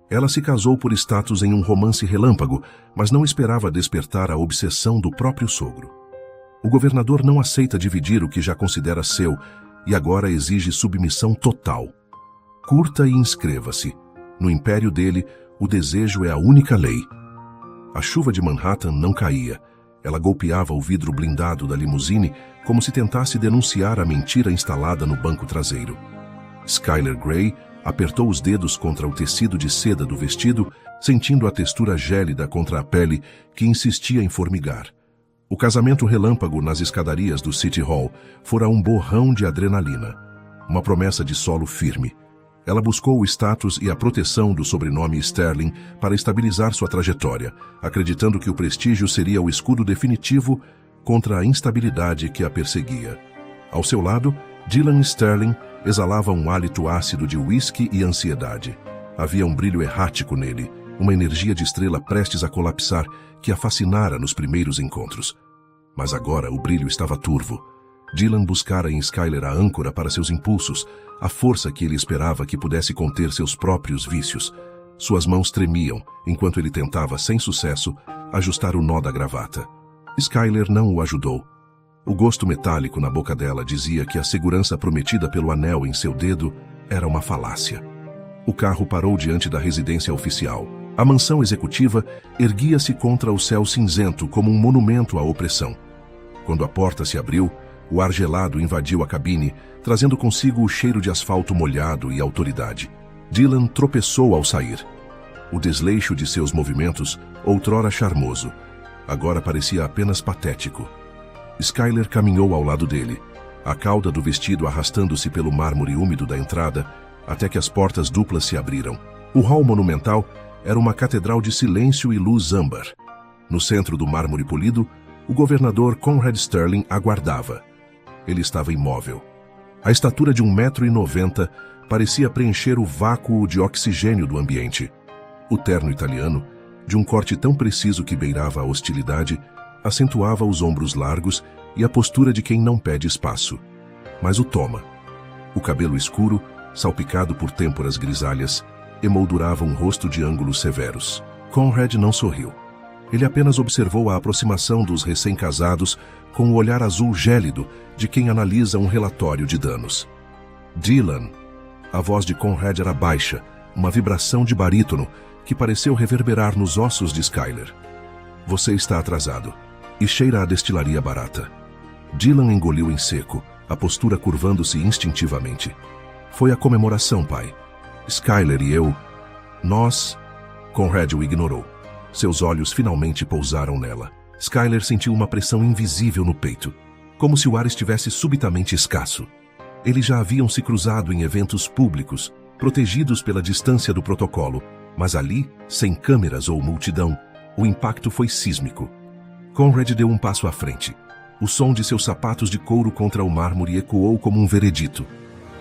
Ela se casou por status em um romance relâmpago, mas não esperava despertar a obsessão do próprio sogro. O governador não aceita dividir o que já considera seu e agora exige submissão total. Curta e inscreva-se. No império dele, o desejo é a única lei. A chuva de Manhattan não caía. Ela golpeava o vidro blindado da limusine como se tentasse denunciar a mentira instalada no banco traseiro. Skylar Grey apertou os dedos contra o tecido de seda do vestido, sentindo a textura gélida contra a pele que insistia em formigar. O casamento relâmpago nas escadarias do City Hall fora um borrão de adrenalina, uma promessa de solo firme. Ela buscou o status e a proteção do sobrenome Sterling para estabilizar sua trajetória, acreditando que o prestígio seria o escudo definitivo contra a instabilidade que a perseguia. Ao seu lado, Dylan Sterling exalava um hálito ácido de uísque e ansiedade. Havia um brilho errático nele, uma energia de estrela prestes a colapsar que a fascinara nos primeiros encontros. Mas agora o brilho estava turvo. Dylan buscara em Skylar a âncora para seus impulsos, a força que ele esperava que pudesse conter seus próprios vícios. Suas mãos tremiam, enquanto ele tentava, sem sucesso, ajustar o nó da gravata. Skylar não o ajudou. O gosto metálico na boca dela dizia que a segurança prometida pelo anel em seu dedo era uma falácia. O carro parou diante da residência oficial. A mansão executiva erguia-se contra o céu cinzento como um monumento à opressão. Quando a porta se abriu, o ar gelado invadiu a cabine, trazendo consigo o cheiro de asfalto molhado e autoridade. Dylan tropeçou ao sair. O desleixo de seus movimentos, outrora charmoso, agora parecia apenas patético. Skylar caminhou ao lado dele, a cauda do vestido arrastando-se pelo mármore úmido da entrada, até que as portas duplas se abriram. O hall monumental era uma catedral de silêncio e luz âmbar. No centro do mármore polido, o governador Conrad Sterling aguardava. Ele estava imóvel. A estatura de 1,90 m parecia preencher o vácuo de oxigênio do ambiente. O terno italiano, de um corte tão preciso que beirava a hostilidade, acentuava os ombros largos e a postura de quem não pede espaço. Mas o toma. O cabelo escuro, salpicado por têmporas grisalhas, emoldurava um rosto de ângulos severos. Conrad não sorriu. Ele apenas observou a aproximação dos recém-casados com o olhar azul gélido de quem analisa um relatório de danos. Dylan. A voz de Conrad era baixa, uma vibração de barítono que pareceu reverberar nos ossos de Skylar. Você está atrasado. E cheira a destilaria barata. Dylan engoliu em seco, a postura curvando-se instintivamente. Foi a comemoração, pai. Skylar e eu... Nós... Conrad o ignorou. Seus olhos finalmente pousaram nela. Skylar sentiu uma pressão invisível no peito, como se o ar estivesse subitamente escasso. Eles já haviam se cruzado em eventos públicos, protegidos pela distância do protocolo, mas ali, sem câmeras ou multidão, o impacto foi sísmico. Conrad deu um passo à frente. O som de seus sapatos de couro contra o mármore ecoou como um veredito.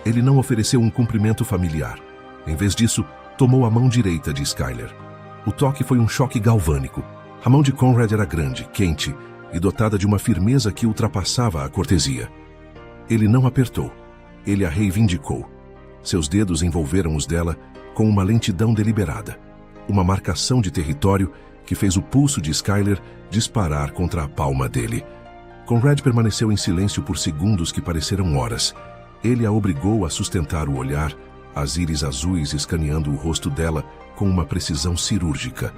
Ele não ofereceu um cumprimento familiar. Em vez disso, tomou a mão direita de Skylar. O toque foi um choque galvânico. A mão de Conrad era grande, quente e dotada de uma firmeza que ultrapassava a cortesia. Ele não apertou. Ele a reivindicou. Seus dedos envolveram os dela com uma lentidão deliberada. Uma marcação de território que fez o pulso de Skylar disparar contra a palma dele. Conrad permaneceu em silêncio por segundos que pareceram horas. Ele a obrigou a sustentar o olhar, as íris azuis escaneando o rosto dela com uma precisão cirúrgica.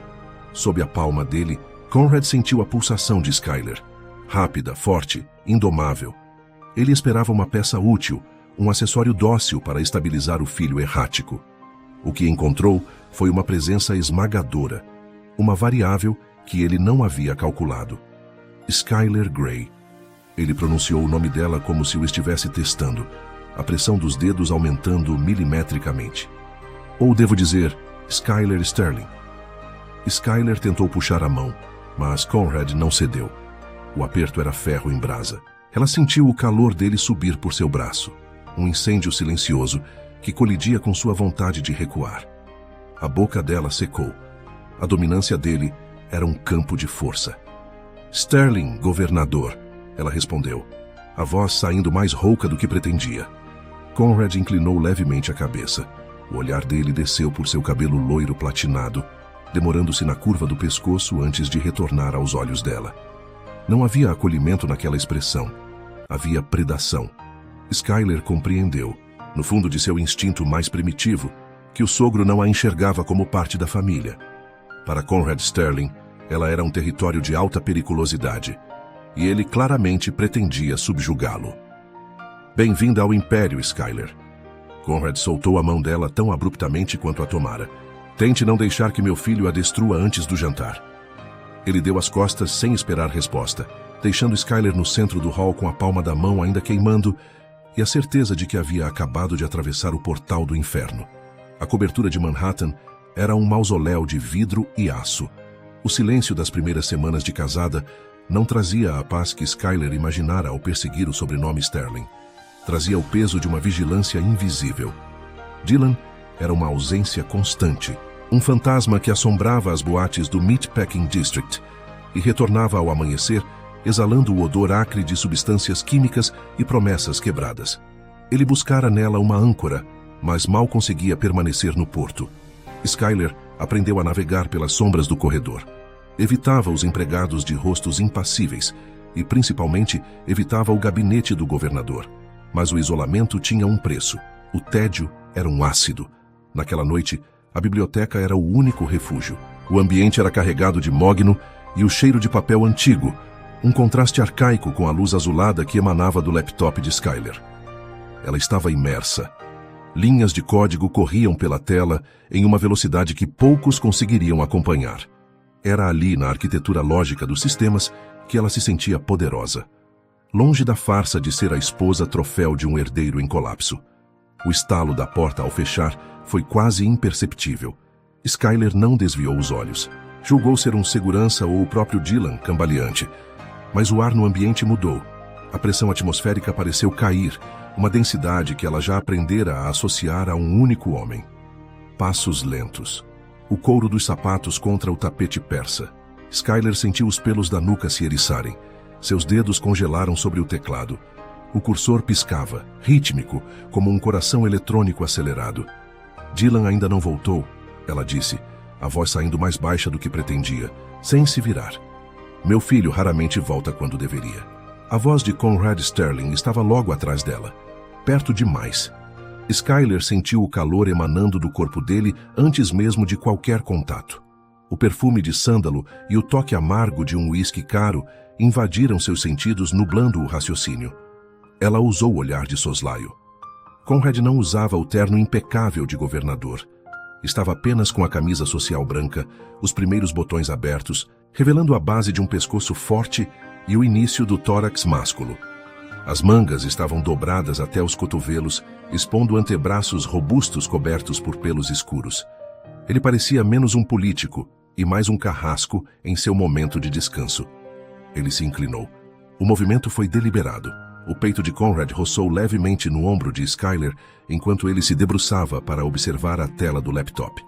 Sob a palma dele, Conrad sentiu a pulsação de Skylar. Rápida, forte, indomável. Ele esperava uma peça útil, um acessório dócil para estabilizar o filho errático. O que encontrou foi uma presença esmagadora, uma variável que ele não havia calculado. Skylar Grey. Ele pronunciou o nome dela como se o estivesse testando, a pressão dos dedos aumentando milimetricamente. Ou devo dizer, Skylar Sterling. Skylar tentou puxar a mão, mas Conrad não cedeu. O aperto era ferro em brasa. Ela sentiu o calor dele subir por seu braço, um incêndio silencioso que colidia com sua vontade de recuar. A boca dela secou. A dominância dele era um campo de força. Sterling, governador, ela respondeu, a voz saindo mais rouca do que pretendia. Conrad inclinou levemente a cabeça. O olhar dele desceu por seu cabelo loiro platinado, demorando-se na curva do pescoço antes de retornar aos olhos dela. Não havia acolhimento naquela expressão. Havia predação. Skyler compreendeu, no fundo de seu instinto mais primitivo, que o sogro não a enxergava como parte da família. Para Conrad Sterling, ela era um território de alta periculosidade, e ele claramente pretendia subjugá-lo. Bem-vinda ao Império, Skyler. Conrad soltou a mão dela tão abruptamente quanto a tomara. Tente não deixar que meu filho a destrua antes do jantar. Ele deu as costas sem esperar resposta, deixando Skyler no centro do hall com a palma da mão ainda queimando e a certeza de que havia acabado de atravessar o portal do inferno. A cobertura de Manhattan era um mausoléu de vidro e aço. O silêncio das primeiras semanas de casada não trazia a paz que Skyler imaginara ao perseguir o sobrenome Sterling. Trazia o peso de uma vigilância invisível. Dylan era uma ausência constante, um fantasma que assombrava as boates do Meatpacking District e retornava ao amanhecer, exalando o odor acre de substâncias químicas e promessas quebradas. Ele buscara nela uma âncora, mas mal conseguia permanecer no porto. Skyler aprendeu a navegar pelas sombras do corredor. Evitava os empregados de rostos impassíveis e, principalmente, evitava o gabinete do governador. Mas o isolamento tinha um preço. O tédio era um ácido. Naquela noite, a biblioteca era o único refúgio. O ambiente era carregado de mogno e o cheiro de papel antigo, um contraste arcaico com a luz azulada que emanava do laptop de Skyler. Ela estava imersa. Linhas de código corriam pela tela em uma velocidade que poucos conseguiriam acompanhar. Era ali, na arquitetura lógica dos sistemas, que ela se sentia poderosa. Longe da farsa de ser a esposa troféu de um herdeiro em colapso. O estalo da porta ao fechar foi quase imperceptível. Skyler não desviou os olhos. Julgou ser um segurança ou o próprio Dylan cambaleante. Mas o ar no ambiente mudou. A pressão atmosférica pareceu cair, uma densidade que ela já aprendera a associar a um único homem. Passos lentos. O couro dos sapatos contra o tapete persa. Skyler sentiu os pelos da nuca se eriçarem. Seus dedos congelaram sobre o teclado. O cursor piscava, rítmico, como um coração eletrônico acelerado. Dylan ainda não voltou, ela disse, a voz saindo mais baixa do que pretendia, sem se virar. Meu filho raramente volta quando deveria. A voz de Conrad Sterling estava logo atrás dela, perto demais. Skyler sentiu o calor emanando do corpo dele antes mesmo de qualquer contato. O perfume de sândalo e o toque amargo de um uísque caro invadiram seus sentidos, nublando o raciocínio. Ela ousou olhar de soslaio. Conrad não usava o terno impecável de governador. Estava apenas com a camisa social branca, os primeiros botões abertos, revelando a base de um pescoço forte e o início do tórax másculo. As mangas estavam dobradas até os cotovelos, expondo antebraços robustos cobertos por pelos escuros. Ele parecia menos um político e mais um carrasco em seu momento de descanso. Ele se inclinou. O movimento foi deliberado. O peito de Conrad roçou levemente no ombro de Skyler enquanto ele se debruçava para observar a tela do laptop.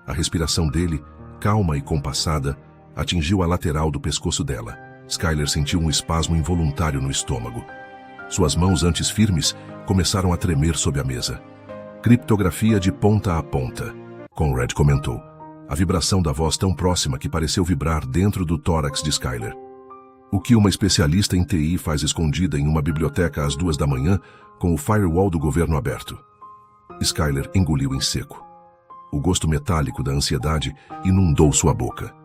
A respiração dele, calma e compassada, atingiu a lateral do pescoço dela. Skyler sentiu um espasmo involuntário no estômago. Suas mãos, antes firmes, começaram a tremer sob a mesa. Criptografia de ponta a ponta, Conrad comentou. A vibração da voz tão próxima que pareceu vibrar dentro do tórax de Skyler. O que uma especialista em TI faz escondida em uma biblioteca às 2 da manhã com o firewall do governo aberto? Skyler engoliu em seco. O gosto metálico da ansiedade inundou sua boca.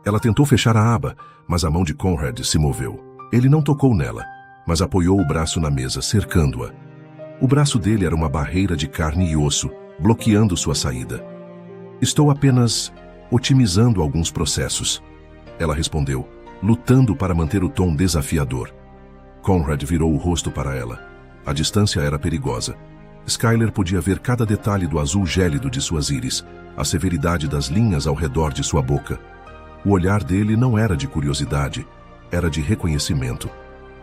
Ela tentou fechar a aba, mas a mão de Conrad se moveu. Ele não tocou nela, mas apoiou o braço na mesa, cercando-a. O braço dele era uma barreira de carne e osso, bloqueando sua saída. Estou apenas otimizando alguns processos, ela respondeu, lutando para manter o tom desafiador. Conrad virou o rosto para ela. A distância era perigosa. Skyler podia ver cada detalhe do azul gélido de suas íris, a severidade das linhas ao redor de sua boca. O olhar dele não era de curiosidade, era de reconhecimento.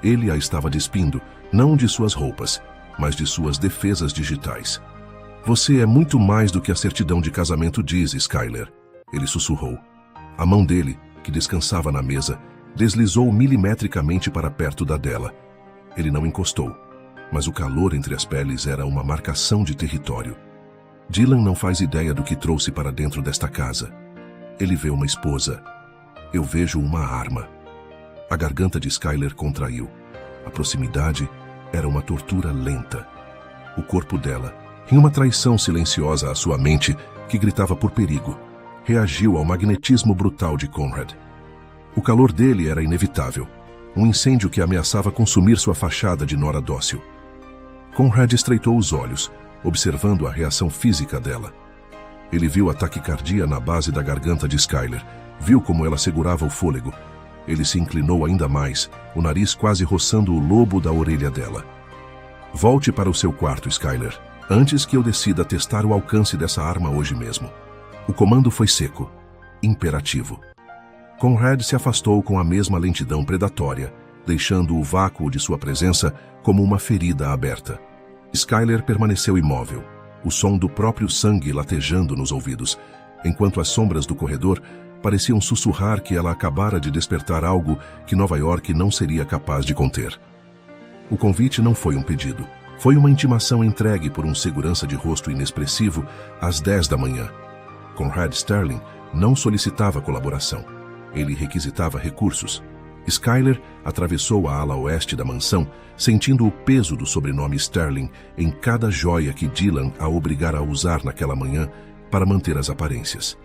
Ele a estava despindo, não de suas roupas, mas de suas defesas digitais. Você é muito mais do que a certidão de casamento diz, Skyler, ele sussurrou. A mão dele, que descansava na mesa, deslizou milimetricamente para perto da dela. Ele não encostou, mas o calor entre as peles era uma marcação de território. Dylan não faz ideia do que trouxe para dentro desta casa. Ele vê uma esposa. Eu vejo uma arma. A garganta de Skyler contraiu. A proximidade era uma tortura lenta. O corpo dela, em uma traição silenciosa à sua mente que gritava por perigo, reagiu ao magnetismo brutal de Conrad. O calor dele era inevitável, um incêndio que ameaçava consumir sua fachada de nora dócil. Conrad estreitou os olhos, observando a reação física dela. Ele viu a taquicardia na base da garganta de Skyler, viu como ela segurava o fôlego. Ele se inclinou ainda mais, o nariz quase roçando o lobo da orelha dela. Volte para o seu quarto, Skyler, antes que eu decida testar o alcance dessa arma hoje mesmo. O comando foi seco, imperativo. Conrad se afastou com a mesma lentidão predatória, deixando o vácuo de sua presença como uma ferida aberta. Skyler permaneceu imóvel, o som do próprio sangue latejando nos ouvidos, enquanto as sombras do corredor pareciam sussurrar que ela acabara de despertar algo que Nova York não seria capaz de conter. O convite não foi um pedido, foi uma intimação entregue por um segurança de rosto inexpressivo às 10 da manhã. Conrad Sterling não solicitava colaboração, ele requisitava recursos. Skyler atravessou a ala oeste da mansão, sentindo o peso do sobrenome Sterling em cada joia que Dylan a obrigara a usar naquela manhã para manter as aparências.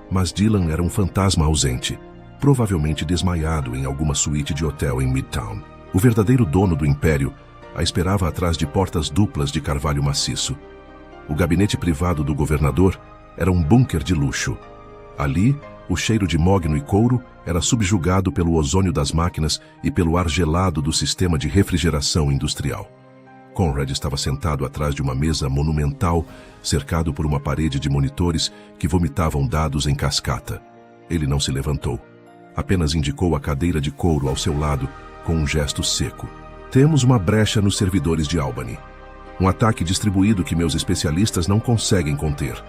Mas Dylan era um fantasma ausente, provavelmente desmaiado em alguma suíte de hotel em Midtown. O verdadeiro dono do império a esperava atrás de portas duplas de carvalho maciço. O gabinete privado do governador era um bunker de luxo. Ali, o cheiro de mogno e couro era subjugado pelo ozônio das máquinas e pelo ar gelado do sistema de refrigeração industrial. Conrad estava sentado atrás de uma mesa monumental, cercado por uma parede de monitores que vomitavam dados em cascata. Ele não se levantou. Apenas indicou a cadeira de couro ao seu lado com um gesto seco. Temos uma brecha nos servidores de Albany. Um ataque distribuído que meus especialistas não conseguem conter.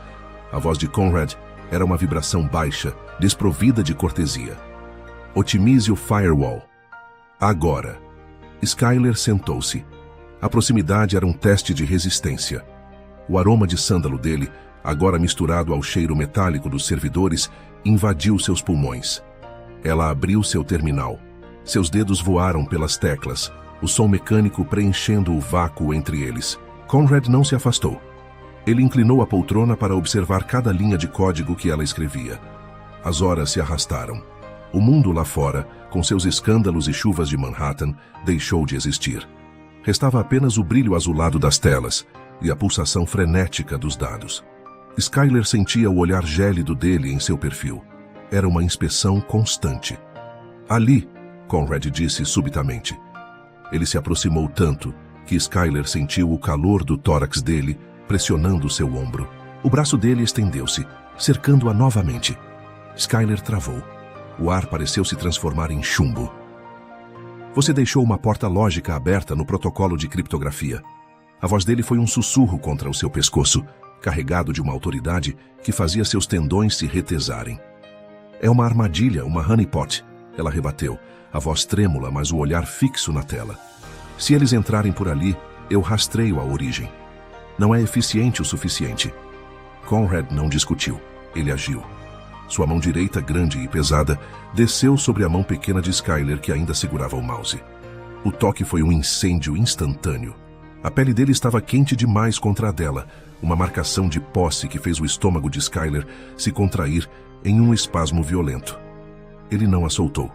A voz de Conrad era uma vibração baixa, desprovida de cortesia. Otimize o firewall. Agora. Skyler sentou-se. A proximidade era um teste de resistência. O aroma de sândalo dele, agora misturado ao cheiro metálico dos servidores, invadiu seus pulmões. Ela abriu seu terminal. Seus dedos voaram pelas teclas, o som mecânico preenchendo o vácuo entre eles. Conrad não se afastou. Ele inclinou a poltrona para observar cada linha de código que ela escrevia. As horas se arrastaram. O mundo lá fora, com seus escândalos e chuvas de Manhattan, deixou de existir. Restava apenas o brilho azulado das telas e a pulsação frenética dos dados. Skyler sentia o olhar gélido dele em seu perfil. Era uma inspeção constante. Ali, Conrad disse subitamente. Ele se aproximou tanto que Skyler sentiu o calor do tórax dele pressionando seu ombro. O braço dele estendeu-se, cercando-a novamente. Skyler travou. O ar pareceu se transformar em chumbo. Você deixou uma porta lógica aberta no protocolo de criptografia. A voz dele foi um sussurro contra o seu pescoço, carregado de uma autoridade que fazia seus tendões se retesarem. É uma armadilha, uma honeypot, ela rebateu, a voz trêmula, mas o olhar fixo na tela. Se eles entrarem por ali, eu rastreio a origem. Não é eficiente o suficiente. Conrad não discutiu. Ele agiu. Sua mão direita, grande e pesada, desceu sobre a mão pequena de Skyler que ainda segurava o mouse. O toque foi um incêndio instantâneo. A pele dele estava quente demais contra a dela, uma marcação de posse que fez o estômago de Skyler se contrair em um espasmo violento. Ele não a soltou.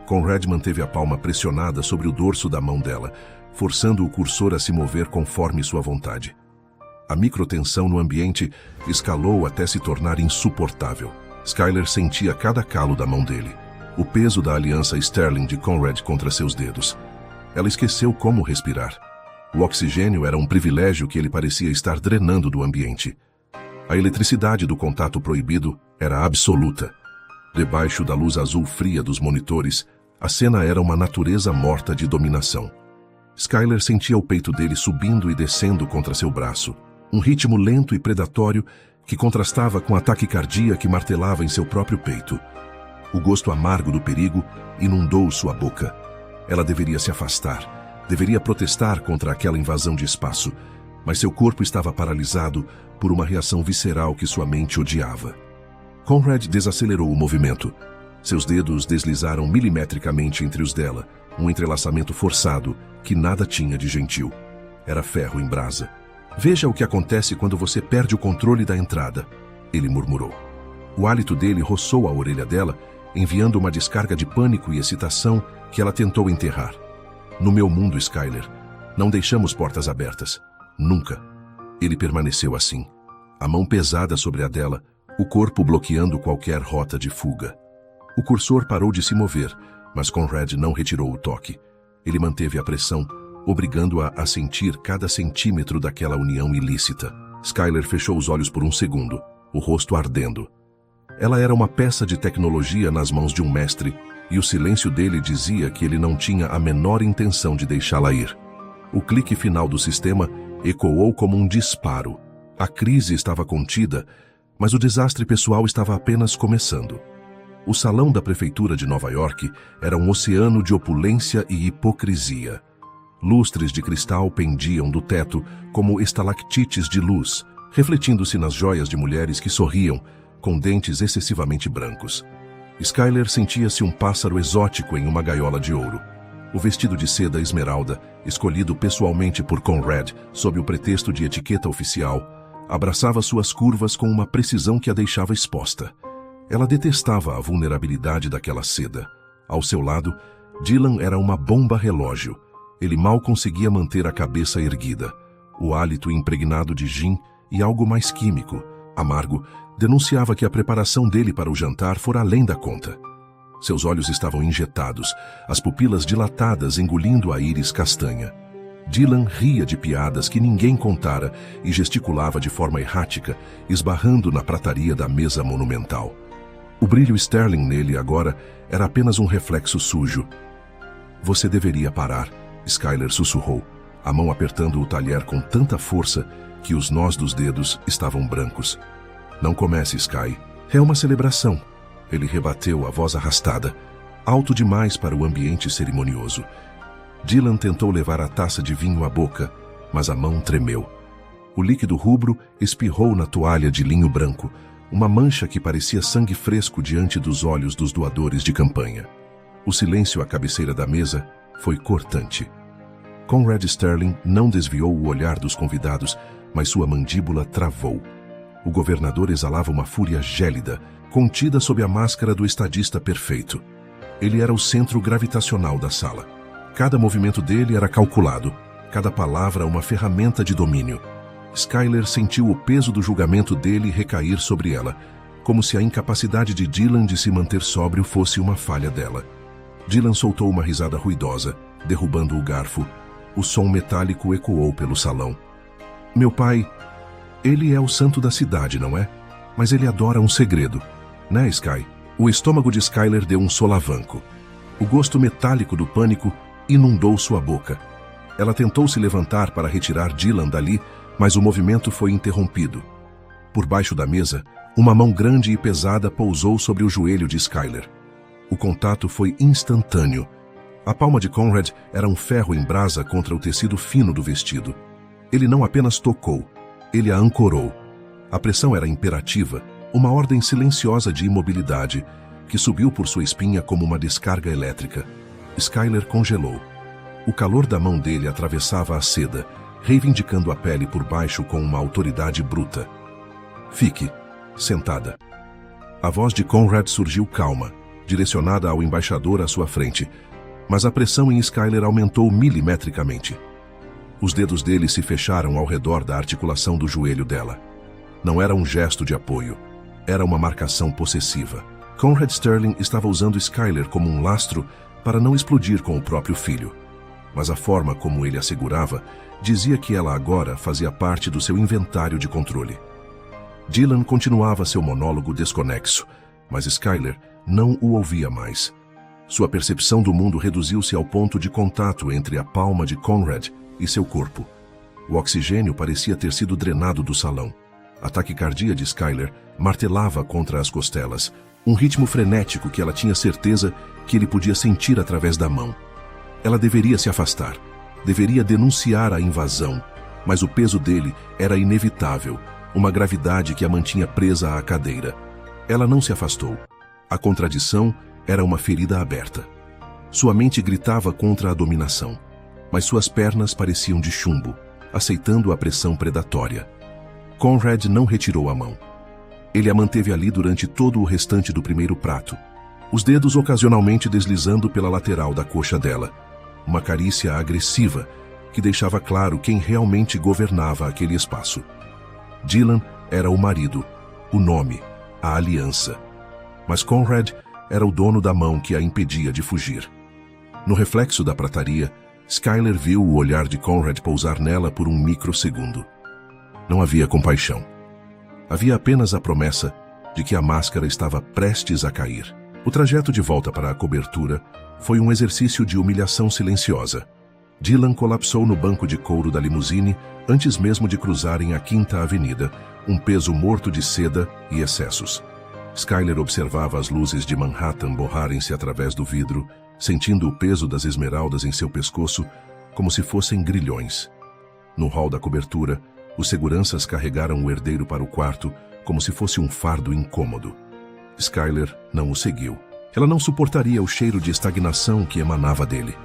Conrad manteve a palma pressionada sobre o dorso da mão dela, forçando o cursor a se mover conforme sua vontade. A microtensão no ambiente escalou até se tornar insuportável. Skyler sentia cada calo da mão dele, o peso da aliança Sterling de Conrad contra seus dedos. Ela esqueceu como respirar. O oxigênio era um privilégio que ele parecia estar drenando do ambiente. A eletricidade do contato proibido era absoluta. Debaixo da luz azul fria dos monitores, a cena era uma natureza morta de dominação. Skyler sentia o peito dele subindo e descendo contra seu braço, um ritmo lento e predatório que contrastava com a taquicardia que martelava em seu próprio peito. O gosto amargo do perigo inundou sua boca. Ela deveria se afastar, deveria protestar contra aquela invasão de espaço, mas seu corpo estava paralisado por uma reação visceral que sua mente odiava. Conrad desacelerou o movimento. Seus dedos deslizaram milimetricamente entre os dela, um entrelaçamento forçado que nada tinha de gentil. Era ferro em brasa. Veja o que acontece quando você perde o controle da entrada, ele murmurou. O hálito dele roçou a orelha dela, enviando uma descarga de pânico e excitação que ela tentou enterrar. No meu mundo, Skyler, não deixamos portas abertas. Nunca. Ele permaneceu assim, a mão pesada sobre a dela, o corpo bloqueando qualquer rota de fuga. O cursor parou de se mover, mas Conrad não retirou o toque. Ele manteve a pressão, obrigando-a a sentir cada centímetro daquela união ilícita. Skyler fechou os olhos por um segundo, o rosto ardendo. Ela era uma peça de tecnologia nas mãos de um mestre, e o silêncio dele dizia que ele não tinha a menor intenção de deixá-la ir. O clique final do sistema ecoou como um disparo. A crise estava contida, mas o desastre pessoal estava apenas começando. O salão da prefeitura de Nova York era um oceano de opulência e hipocrisia. Lustres de cristal pendiam do teto como estalactites de luz, refletindo-se nas joias de mulheres que sorriam, com dentes excessivamente brancos. Skyler sentia-se um pássaro exótico em uma gaiola de ouro. O vestido de seda esmeralda, escolhido pessoalmente por Conrad sob o pretexto de etiqueta oficial, abraçava suas curvas com uma precisão que a deixava exposta. Ela detestava a vulnerabilidade daquela seda. Ao seu lado, Dylan era uma bomba relógio. Ele mal conseguia manter a cabeça erguida. O hálito impregnado de gin e algo mais químico, amargo, denunciava que a preparação dele para o jantar fora além da conta. Seus olhos estavam injetados, as pupilas dilatadas engolindo a íris castanha. Dylan ria de piadas que ninguém contara e gesticulava de forma errática, esbarrando na prataria da mesa monumental. O brilho Sterling nele agora era apenas um reflexo sujo. Você deveria parar, Skyler sussurrou, a mão apertando o talher com tanta força que os nós dos dedos estavam brancos. Não comece, Sky. É uma celebração. Ele rebateu a voz arrastada, alto demais para o ambiente cerimonioso. Dylan tentou levar a taça de vinho à boca, mas a mão tremeu. O líquido rubro espirrou na toalha de linho branco, uma mancha que parecia sangue fresco diante dos olhos dos doadores de campanha. O silêncio à cabeceira da mesa foi cortante. Conrad Sterling não desviou o olhar dos convidados, mas sua mandíbula travou. O governador exalava uma fúria gélida, contida sob a máscara do estadista perfeito. Ele era o centro gravitacional da sala. Cada movimento dele era calculado, cada palavra uma ferramenta de domínio. Skyler sentiu o peso do julgamento dele recair sobre ela, como se a incapacidade de Dylan de se manter sóbrio fosse uma falha dela. Dylan soltou uma risada ruidosa, derrubando o garfo. O som metálico ecoou pelo salão. Meu pai, ele é o santo da cidade, não é? Mas ele adora um segredo. Né, Sky? O estômago de Skyler deu um solavanco. O gosto metálico do pânico inundou sua boca. Ela tentou se levantar para retirar Dylan dali, mas o movimento foi interrompido. Por baixo da mesa, uma mão grande e pesada pousou sobre o joelho de Skyler. O contato foi instantâneo. A palma de Conrad era um ferro em brasa contra o tecido fino do vestido. Ele não apenas tocou, ele a ancorou. A pressão era imperativa, uma ordem silenciosa de imobilidade, que subiu por sua espinha como uma descarga elétrica. Skyler congelou. O calor da mão dele atravessava a seda, reivindicando a pele por baixo com uma autoridade bruta. Fique, sentada. A voz de Conrad surgiu calma, direcionada ao embaixador à sua frente, mas a pressão em Skyler aumentou milimetricamente. Os dedos dele se fecharam ao redor da articulação do joelho dela. Não era um gesto de apoio, era uma marcação possessiva. Conrad Sterling estava usando Skyler como um lastro para não explodir com o próprio filho. Mas a forma como ele a segurava dizia que ela agora fazia parte do seu inventário de controle. Dylan continuava seu monólogo desconexo, mas Skyler não o ouvia mais. Sua percepção do mundo reduziu-se ao ponto de contato entre a palma de Conrad e seu corpo. O oxigênio parecia ter sido drenado do salão. A taquicardia de Skyler martelava contra as costelas, um ritmo frenético que ela tinha certeza que ele podia sentir através da mão. Ela deveria se afastar, deveria denunciar a invasão, mas o peso dele era inevitável, uma gravidade que a mantinha presa à cadeira. Ela não se afastou. A contradição era uma ferida aberta. Sua mente gritava contra a dominação, mas suas pernas pareciam de chumbo, aceitando a pressão predatória. Conrad não retirou a mão. Ele a manteve ali durante todo o restante do primeiro prato, os dedos ocasionalmente deslizando pela lateral da coxa dela. Uma carícia agressiva que deixava claro quem realmente governava aquele espaço. Dylan era o marido, o nome, a aliança. Mas Conrad era o dono da mão que a impedia de fugir. No reflexo da prataria, Skyler viu o olhar de Conrad pousar nela por um microsegundo. Não havia compaixão. Havia apenas a promessa de que a máscara estava prestes a cair. O trajeto de volta para a cobertura foi um exercício de humilhação silenciosa. Dylan colapsou no banco de couro da limusine antes mesmo de cruzarem a Quinta Avenida, um peso morto de seda e excessos. Skyler observava as luzes de Manhattan borrarem-se através do vidro, sentindo o peso das esmeraldas em seu pescoço como se fossem grilhões. No hall da cobertura, os seguranças carregaram o herdeiro para o quarto como se fosse um fardo incômodo. Skyler não o seguiu. Ela não suportaria o cheiro de estagnação que emanava dele.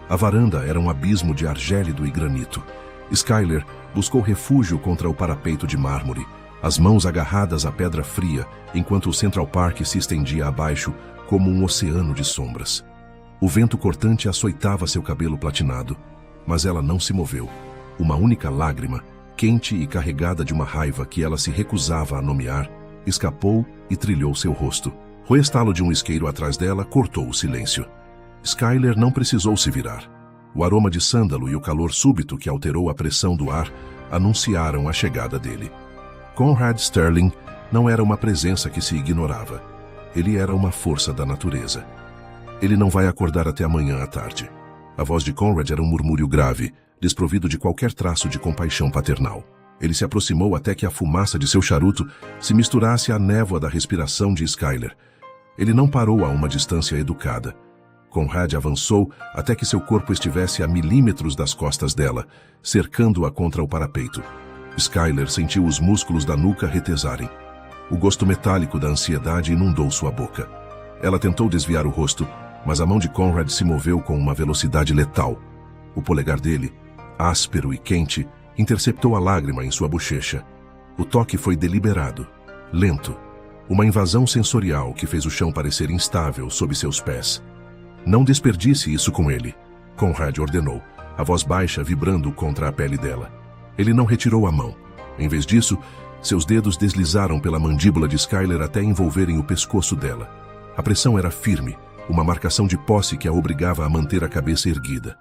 A varanda era um abismo de ar gélido e granito. Skyler buscou refúgio contra o parapeito de mármore, as mãos agarradas à pedra fria, enquanto o Central Park se estendia abaixo como um oceano de sombras. O vento cortante açoitava seu cabelo platinado, mas ela não se moveu. Uma única lágrima, quente e carregada de uma raiva que ela se recusava a nomear, escapou e trilhou seu rosto. O estalo de um isqueiro atrás dela cortou o silêncio. Skyler não precisou se virar. O aroma de sândalo e o calor súbito que alterou a pressão do ar anunciaram a chegada dele. Conrad Sterling não era uma presença que se ignorava. Ele era uma força da natureza. Ele não vai acordar até amanhã à tarde. A voz de Conrad era um murmúrio grave, desprovido de qualquer traço de compaixão paternal. Ele se aproximou até que a fumaça de seu charuto se misturasse à névoa da respiração de Skyler. Ele não parou a uma distância educada. Conrad avançou até que seu corpo estivesse a milímetros das costas dela, cercando-a contra o parapeito. Skyler sentiu os músculos da nuca retesarem. O gosto metálico da ansiedade inundou sua boca. Ela tentou desviar o rosto, mas a mão de Conrad se moveu com uma velocidade letal. O polegar dele, áspero e quente, interceptou a lágrima em sua bochecha. O toque foi deliberado, lento. Uma invasão sensorial que fez o chão parecer instável sob seus pés. Não desperdice isso com ele, Conrad ordenou, a voz baixa vibrando contra a pele dela. Ele não retirou a mão. Em vez disso, seus dedos deslizaram pela mandíbula de Skyler até envolverem o pescoço dela. A pressão era firme, uma marcação de posse que a obrigava a manter a cabeça erguida.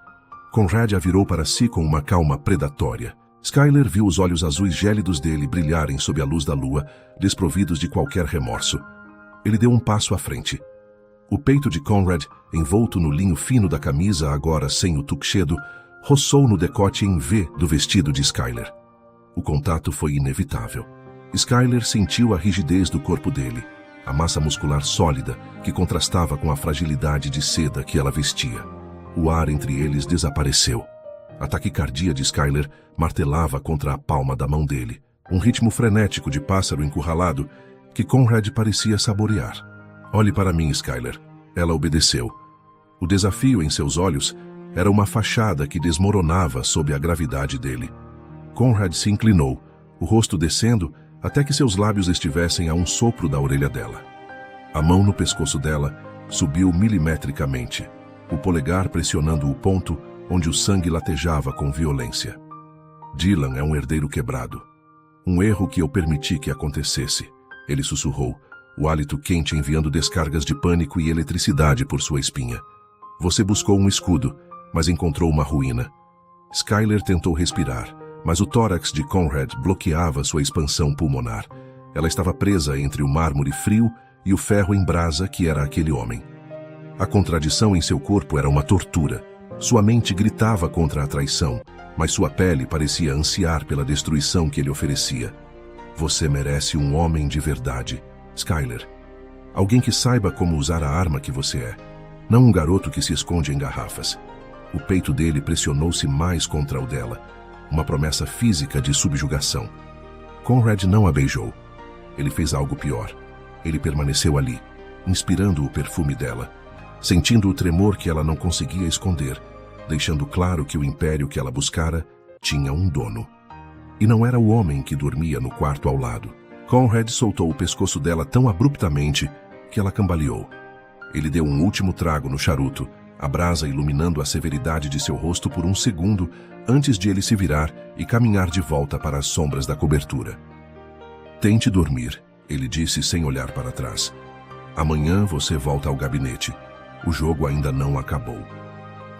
Conrad a virou para si com uma calma predatória. Skyler viu os olhos azuis gélidos dele brilharem sob a luz da lua, desprovidos de qualquer remorso. Ele deu um passo à frente. O peito de Conrad, envolto no linho fino da camisa, agora sem o tuxedo, roçou no decote em V do vestido de Skyler. O contato foi inevitável. Skyler sentiu a rigidez do corpo dele, a massa muscular sólida que contrastava com a fragilidade de seda que ela vestia. O ar entre eles desapareceu. A taquicardia de Skyler martelava contra a palma da mão dele, um ritmo frenético de pássaro encurralado que Conrad parecia saborear. Olhe para mim, Skyler. Ela obedeceu. O desafio em seus olhos era uma fachada que desmoronava sob a gravidade dele. Conrad se inclinou, o rosto descendo até que seus lábios estivessem a um sopro da orelha dela. A mão no pescoço dela subiu milimetricamente, o polegar pressionando o ponto onde o sangue latejava com violência. Dylan é um herdeiro quebrado. Um erro que eu permiti que acontecesse, ele sussurrou, o hálito quente enviando descargas de pânico e eletricidade por sua espinha. Você buscou um escudo, mas encontrou uma ruína. Skyler tentou respirar, mas o tórax de Conrad bloqueava sua expansão pulmonar. Ela estava presa entre o mármore frio e o ferro em brasa que era aquele homem. A contradição em seu corpo era uma tortura. Sua mente gritava contra a traição, mas sua pele parecia ansiar pela destruição que ele oferecia. Você merece um homem de verdade, Skyler. Alguém que saiba como usar a arma que você é. Não um garoto que se esconde em garrafas. O peito dele pressionou-se mais contra o dela. uma promessa física de subjugação. Conrad não a beijou. Ele fez algo pior. Ele permaneceu ali, inspirando o perfume dela, sentindo o tremor que ela não conseguia esconder, deixando claro que o império que ela buscara tinha um dono. E não era o homem que dormia no quarto ao lado. Conrad soltou o pescoço dela tão abruptamente que ela cambaleou. Ele deu um último trago no charuto, a brasa iluminando a severidade de seu rosto por um segundo antes de ele se virar e caminhar de volta para as sombras da cobertura. Tente dormir, ele disse sem olhar para trás. Amanhã você volta ao gabinete. O jogo ainda não acabou.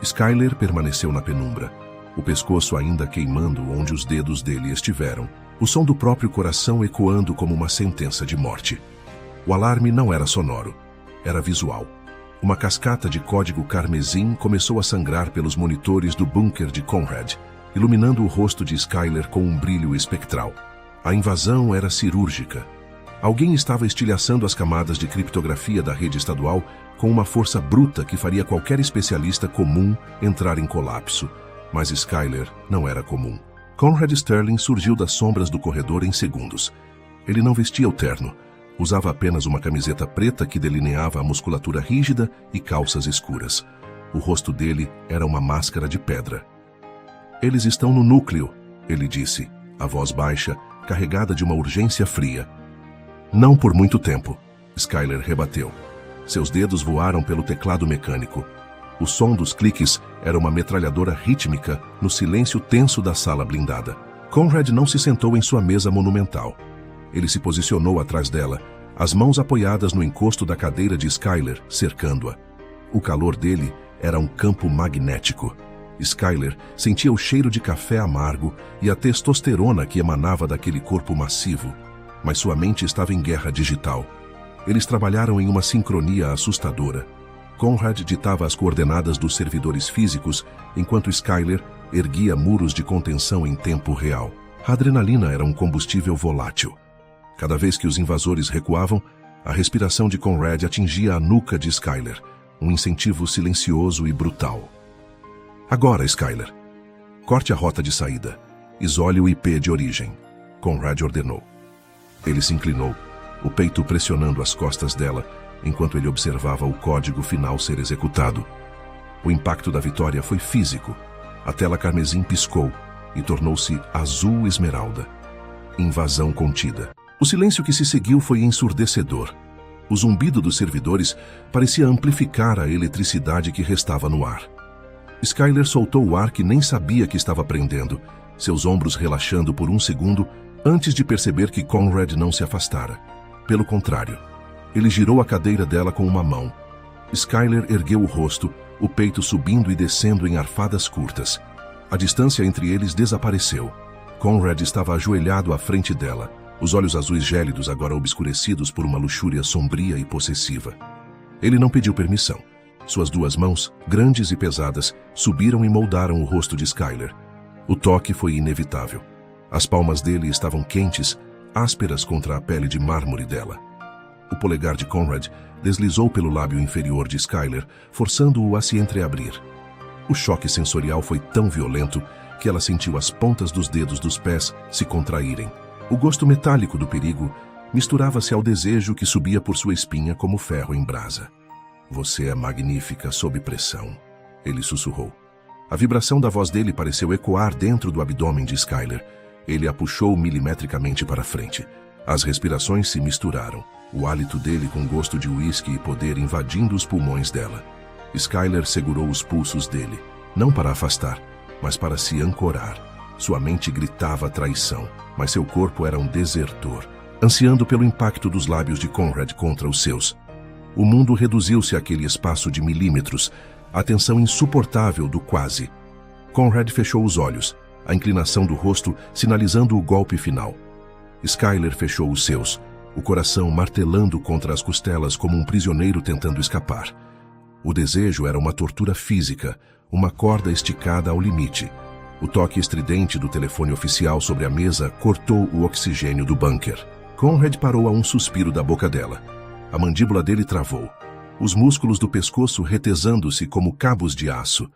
Skyler permaneceu na penumbra, o pescoço ainda queimando onde os dedos dele estiveram, o som do próprio coração ecoando como uma sentença de morte. O alarme não era sonoro, era visual. Uma cascata de código carmesim começou a sangrar pelos monitores do bunker de Conrad, iluminando o rosto de Skyler com um brilho espectral. A invasão era cirúrgica. Alguém estava estilhaçando as camadas de criptografia da rede estadual com uma força bruta que faria qualquer especialista comum entrar em colapso. Mas Skyler não era comum. Conrad Sterling surgiu das sombras do corredor em segundos. Ele não vestia o terno. Usava apenas uma camiseta preta que delineava a musculatura rígida e calças escuras. O rosto dele era uma máscara de pedra. Eles estão no núcleo, ele disse, a voz baixa, carregada de uma urgência fria. Não por muito tempo, Skyler rebateu. Seus dedos voaram pelo teclado mecânico. O som dos cliques era uma metralhadora rítmica no silêncio tenso da sala blindada. Conrad não se sentou em sua mesa monumental. Ele se posicionou atrás dela, as mãos apoiadas no encosto da cadeira de Skyler, cercando-a. O calor dele era um campo magnético. Skyler sentia o cheiro de café amargo e a testosterona que emanava daquele corpo massivo, mas sua mente estava em guerra digital. Eles trabalharam em uma sincronia assustadora. Conrad ditava as coordenadas dos servidores físicos, enquanto Skyler erguia muros de contenção em tempo real. A adrenalina era um combustível volátil. Cada vez que os invasores recuavam, a respiração de Conrad atingia a nuca de Skyler, um incentivo silencioso e brutal. Agora, Skyler. Corte a rota de saída. Isole o IP de origem. Conrad ordenou. Ele se inclinou, o peito pressionando as costas dela, enquanto ele observava o código final ser executado. O impacto da vitória foi físico. A tela carmesim piscou e tornou-se azul esmeralda. Invasão contida. O silêncio que se seguiu foi ensurdecedor. O zumbido dos servidores parecia amplificar a eletricidade que restava no ar. Skyler soltou o ar que nem sabia que estava prendendo, seus ombros relaxando por um segundo antes de perceber que Conrad não se afastara. Pelo contrário, ele girou a cadeira dela com uma mão. Skyler ergueu o rosto, o peito subindo e descendo em arfadas curtas. A distância entre eles desapareceu. Conrad estava ajoelhado à frente dela, os olhos azuis gélidos agora obscurecidos por uma luxúria sombria e possessiva. Ele não pediu permissão. Suas duas mãos, grandes e pesadas, subiram e moldaram o rosto de Skyler. O toque foi inevitável. As palmas dele estavam quentes, ásperas contra a pele de mármore dela. O polegar de Conrad deslizou pelo lábio inferior de Skyler, forçando-o a se entreabrir. O choque sensorial foi tão violento que ela sentiu as pontas dos dedos dos pés se contraírem. O gosto metálico do perigo misturava-se ao desejo que subia por sua espinha como ferro em brasa. Você é magnífica sob pressão, ele sussurrou. A vibração da voz dele pareceu ecoar dentro do abdômen de Skyler. Ele a puxou milimetricamente para frente. As respirações se misturaram, o hálito dele com gosto de uísque e poder invadindo os pulmões dela. Skyler segurou os pulsos dele, não para afastar, mas para se ancorar. Sua mente gritava traição, mas seu corpo era um desertor, ansiando pelo impacto dos lábios de Conrad contra os seus. O mundo reduziu-se àquele espaço de milímetros, a tensão insuportável do quase. Conrad fechou os olhos, a inclinação do rosto sinalizando o golpe final. Skyler fechou os seus, o coração martelando contra as costelas como um prisioneiro tentando escapar. O desejo era uma tortura física, uma corda esticada ao limite. O toque estridente do telefone oficial sobre a mesa cortou o oxigênio do bunker. Conrad parou a um suspiro da boca dela. A mandíbula dele travou, os músculos do pescoço retesando-se como cabos de aço.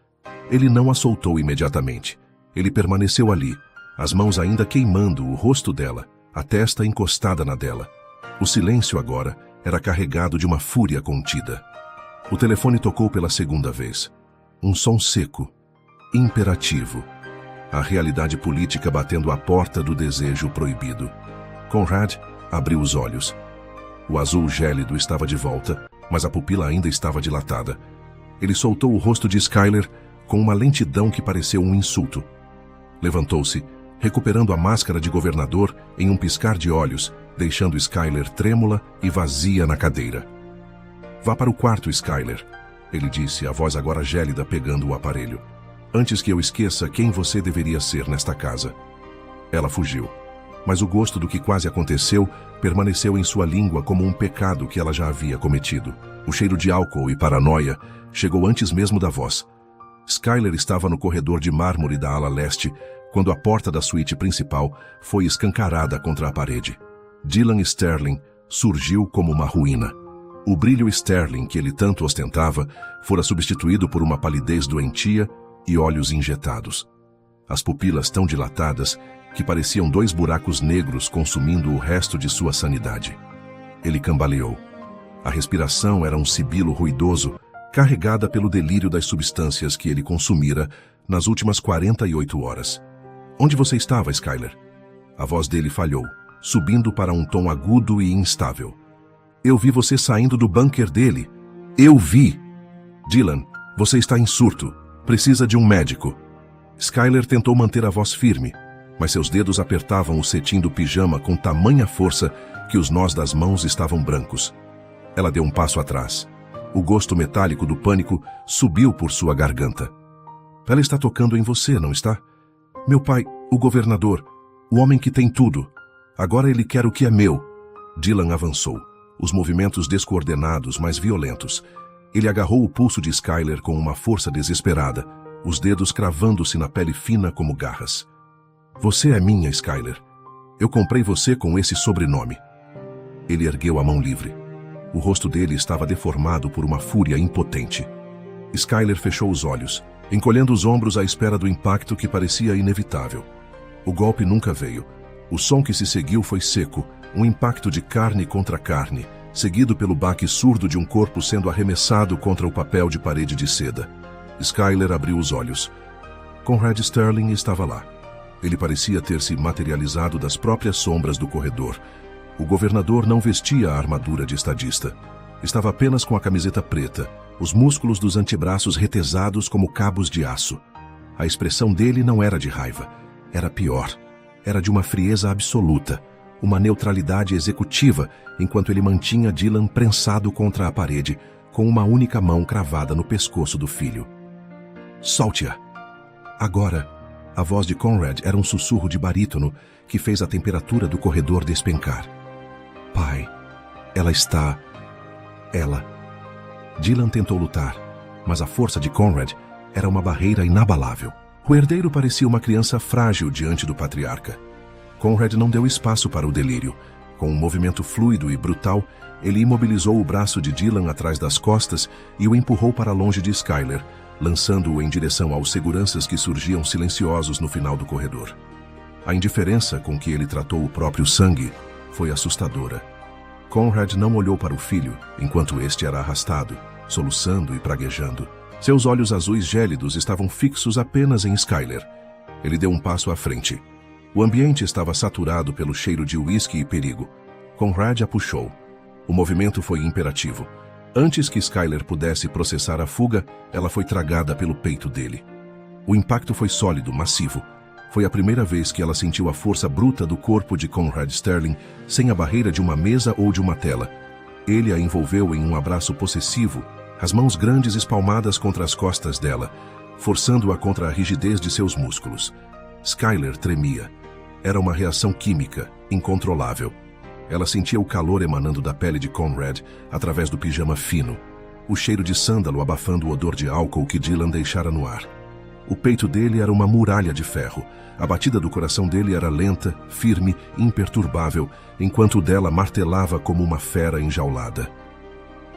Ele não a soltou imediatamente. Ele permaneceu ali, as mãos ainda queimando o rosto dela, a testa encostada na dela. O silêncio agora era carregado de uma fúria contida. O telefone tocou pela segunda vez. Um som seco, imperativo. A realidade política batendo à porta do desejo proibido. Conrad abriu os olhos. O azul gélido estava de volta, mas a pupila ainda estava dilatada. Ele soltou o rosto de Skyler com uma lentidão que pareceu um insulto. Levantou-se, recuperando a máscara de governador em um piscar de olhos, deixando Skyler trêmula e vazia na cadeira. "Vá para o quarto, Skyler", ele disse, a voz agora gélida pegando o aparelho. "Antes que eu esqueça quem você deveria ser nesta casa." Ela fugiu, mas o gosto do que quase aconteceu permaneceu em sua língua como um pecado que ela já havia cometido. O cheiro de álcool e paranoia chegou antes mesmo da voz. Skyler estava no corredor de mármore da ala leste quando a porta da suíte principal foi escancarada contra a parede. Dylan Sterling surgiu como uma ruína. O brilho Sterling que ele tanto ostentava fora substituído por uma palidez doentia e olhos injetados. As pupilas tão dilatadas que pareciam 2 buracos negros consumindo o resto de sua sanidade. Ele cambaleou. A respiração era um sibilo ruidoso, carregada pelo delírio das substâncias que ele consumira nas últimas 48 horas. "Onde você estava, Skyler?" A voz dele falhou, subindo para um tom agudo e instável. "Eu vi você saindo do bunker dele. Eu vi!" "Dylan, você está em surto. Precisa de um médico." Skyler tentou manter a voz firme, mas seus dedos apertavam o cetim do pijama com tamanha força que os nós das mãos estavam brancos. Ela deu um passo atrás. O gosto metálico do pânico subiu por sua garganta. "Ela está tocando em você, não está? Meu pai, o governador, o homem que tem tudo. Agora ele quer o que é meu." Dylan avançou, os movimentos descoordenados, mas violentos. Ele agarrou o pulso de Skyler com uma força desesperada, os dedos cravando-se na pele fina como garras. "Você é minha, Skyler. Eu comprei você com esse sobrenome." Ele ergueu a mão livre. O rosto dele estava deformado por uma fúria impotente. Skyler fechou os olhos, encolhendo os ombros à espera do impacto que parecia inevitável. O golpe nunca veio. O som que se seguiu foi seco, um impacto de carne contra carne, seguido pelo baque surdo de um corpo sendo arremessado contra o papel de parede de seda. Skyler abriu os olhos. Conrad Sterling estava lá. Ele parecia ter se materializado das próprias sombras do corredor. O governador não vestia a armadura de estadista. Estava apenas com a camiseta preta, os músculos dos antebraços retesados como cabos de aço. A expressão dele não era de raiva. Era pior. Era de uma frieza absoluta, uma neutralidade executiva, enquanto ele mantinha Dylan prensado contra a parede, com uma única mão cravada no pescoço do filho. "Solte-a!" Agora, a voz de Conrad era um sussurro de barítono que fez a temperatura do corredor despencar. "Pai, ela está... ela..." Dylan tentou lutar, mas a força de Conrad era uma barreira inabalável. O herdeiro parecia uma criança frágil diante do patriarca. Conrad não deu espaço para o delírio. Com um movimento fluido e brutal, ele imobilizou o braço de Dylan atrás das costas e o empurrou para longe de Skyler, lançando-o em direção aos seguranças que surgiam silenciosos no final do corredor. A indiferença com que ele tratou o próprio sangue foi assustadora. Conrad não olhou para o filho, enquanto este era arrastado, soluçando e praguejando. Seus olhos azuis gélidos estavam fixos apenas em Skyler. Ele deu um passo à frente. O ambiente estava saturado pelo cheiro de uísque e perigo. Conrad a puxou. O movimento foi imperativo. Antes que Skyler pudesse processar a fuga, ela foi tragada pelo peito dele. O impacto foi sólido, massivo. Foi a primeira vez que ela sentiu a força bruta do corpo de Conrad Sterling sem a barreira de uma mesa ou de uma tela. Ele a envolveu em um abraço possessivo, as mãos grandes espalmadas contra as costas dela, forçando-a contra a rigidez de seus músculos. Skyler tremia. Era uma reação química, incontrolável. Ela sentia o calor emanando da pele de Conrad através do pijama fino, o cheiro de sândalo abafando o odor de álcool que Dylan deixara no ar. O peito dele era uma muralha de ferro. A batida do coração dele era lenta, firme, imperturbável, enquanto o dela martelava como uma fera enjaulada.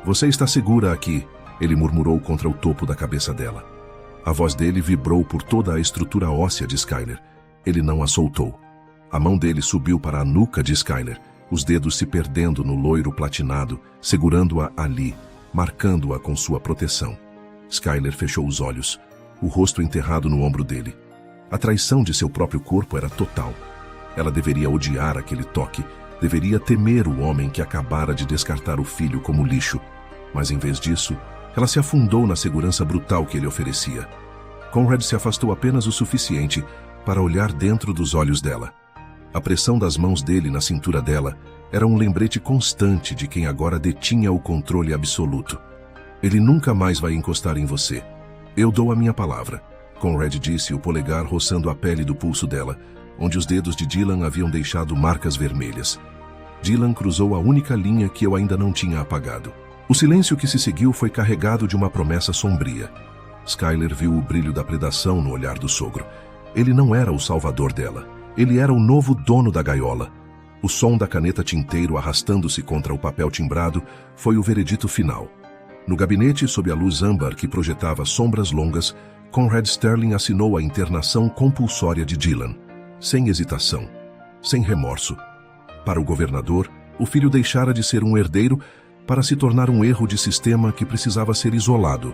"Você está segura aqui", ele murmurou contra o topo da cabeça dela. A voz dele vibrou por toda a estrutura óssea de Skyler. Ele não a soltou. A mão dele subiu para a nuca de Skyler, os dedos se perdendo no loiro platinado, segurando-a ali, marcando-a com sua proteção. Skyler fechou os olhos, o rosto enterrado no ombro dele. A traição de seu próprio corpo era total. Ela deveria odiar aquele toque, deveria temer o homem que acabara de descartar o filho como lixo. Mas em vez disso, ela se afundou na segurança brutal que ele oferecia. Conrad se afastou apenas o suficiente para olhar dentro dos olhos dela. A pressão das mãos dele na cintura dela era um lembrete constante de quem agora detinha o controle absoluto. Ele nunca mais vai encostar em você. Eu dou a minha palavra, Conrad disse, o polegar roçando a pele do pulso dela, onde os dedos de Dylan haviam deixado marcas vermelhas. Dylan cruzou a única linha que eu ainda não tinha apagado. O silêncio que se seguiu foi carregado de uma promessa sombria. Skyler viu o brilho da predação no olhar do sogro. Ele não era o salvador dela. Ele era o novo dono da gaiola. O som da caneta tinteiro arrastando-se contra o papel timbrado foi o veredito final. No gabinete, sob a luz âmbar que projetava sombras longas, Conrad Sterling assinou a internação compulsória de Dylan. Sem hesitação, sem remorso. Para o governador, o filho deixara de ser um herdeiro para se tornar um erro de sistema que precisava ser isolado.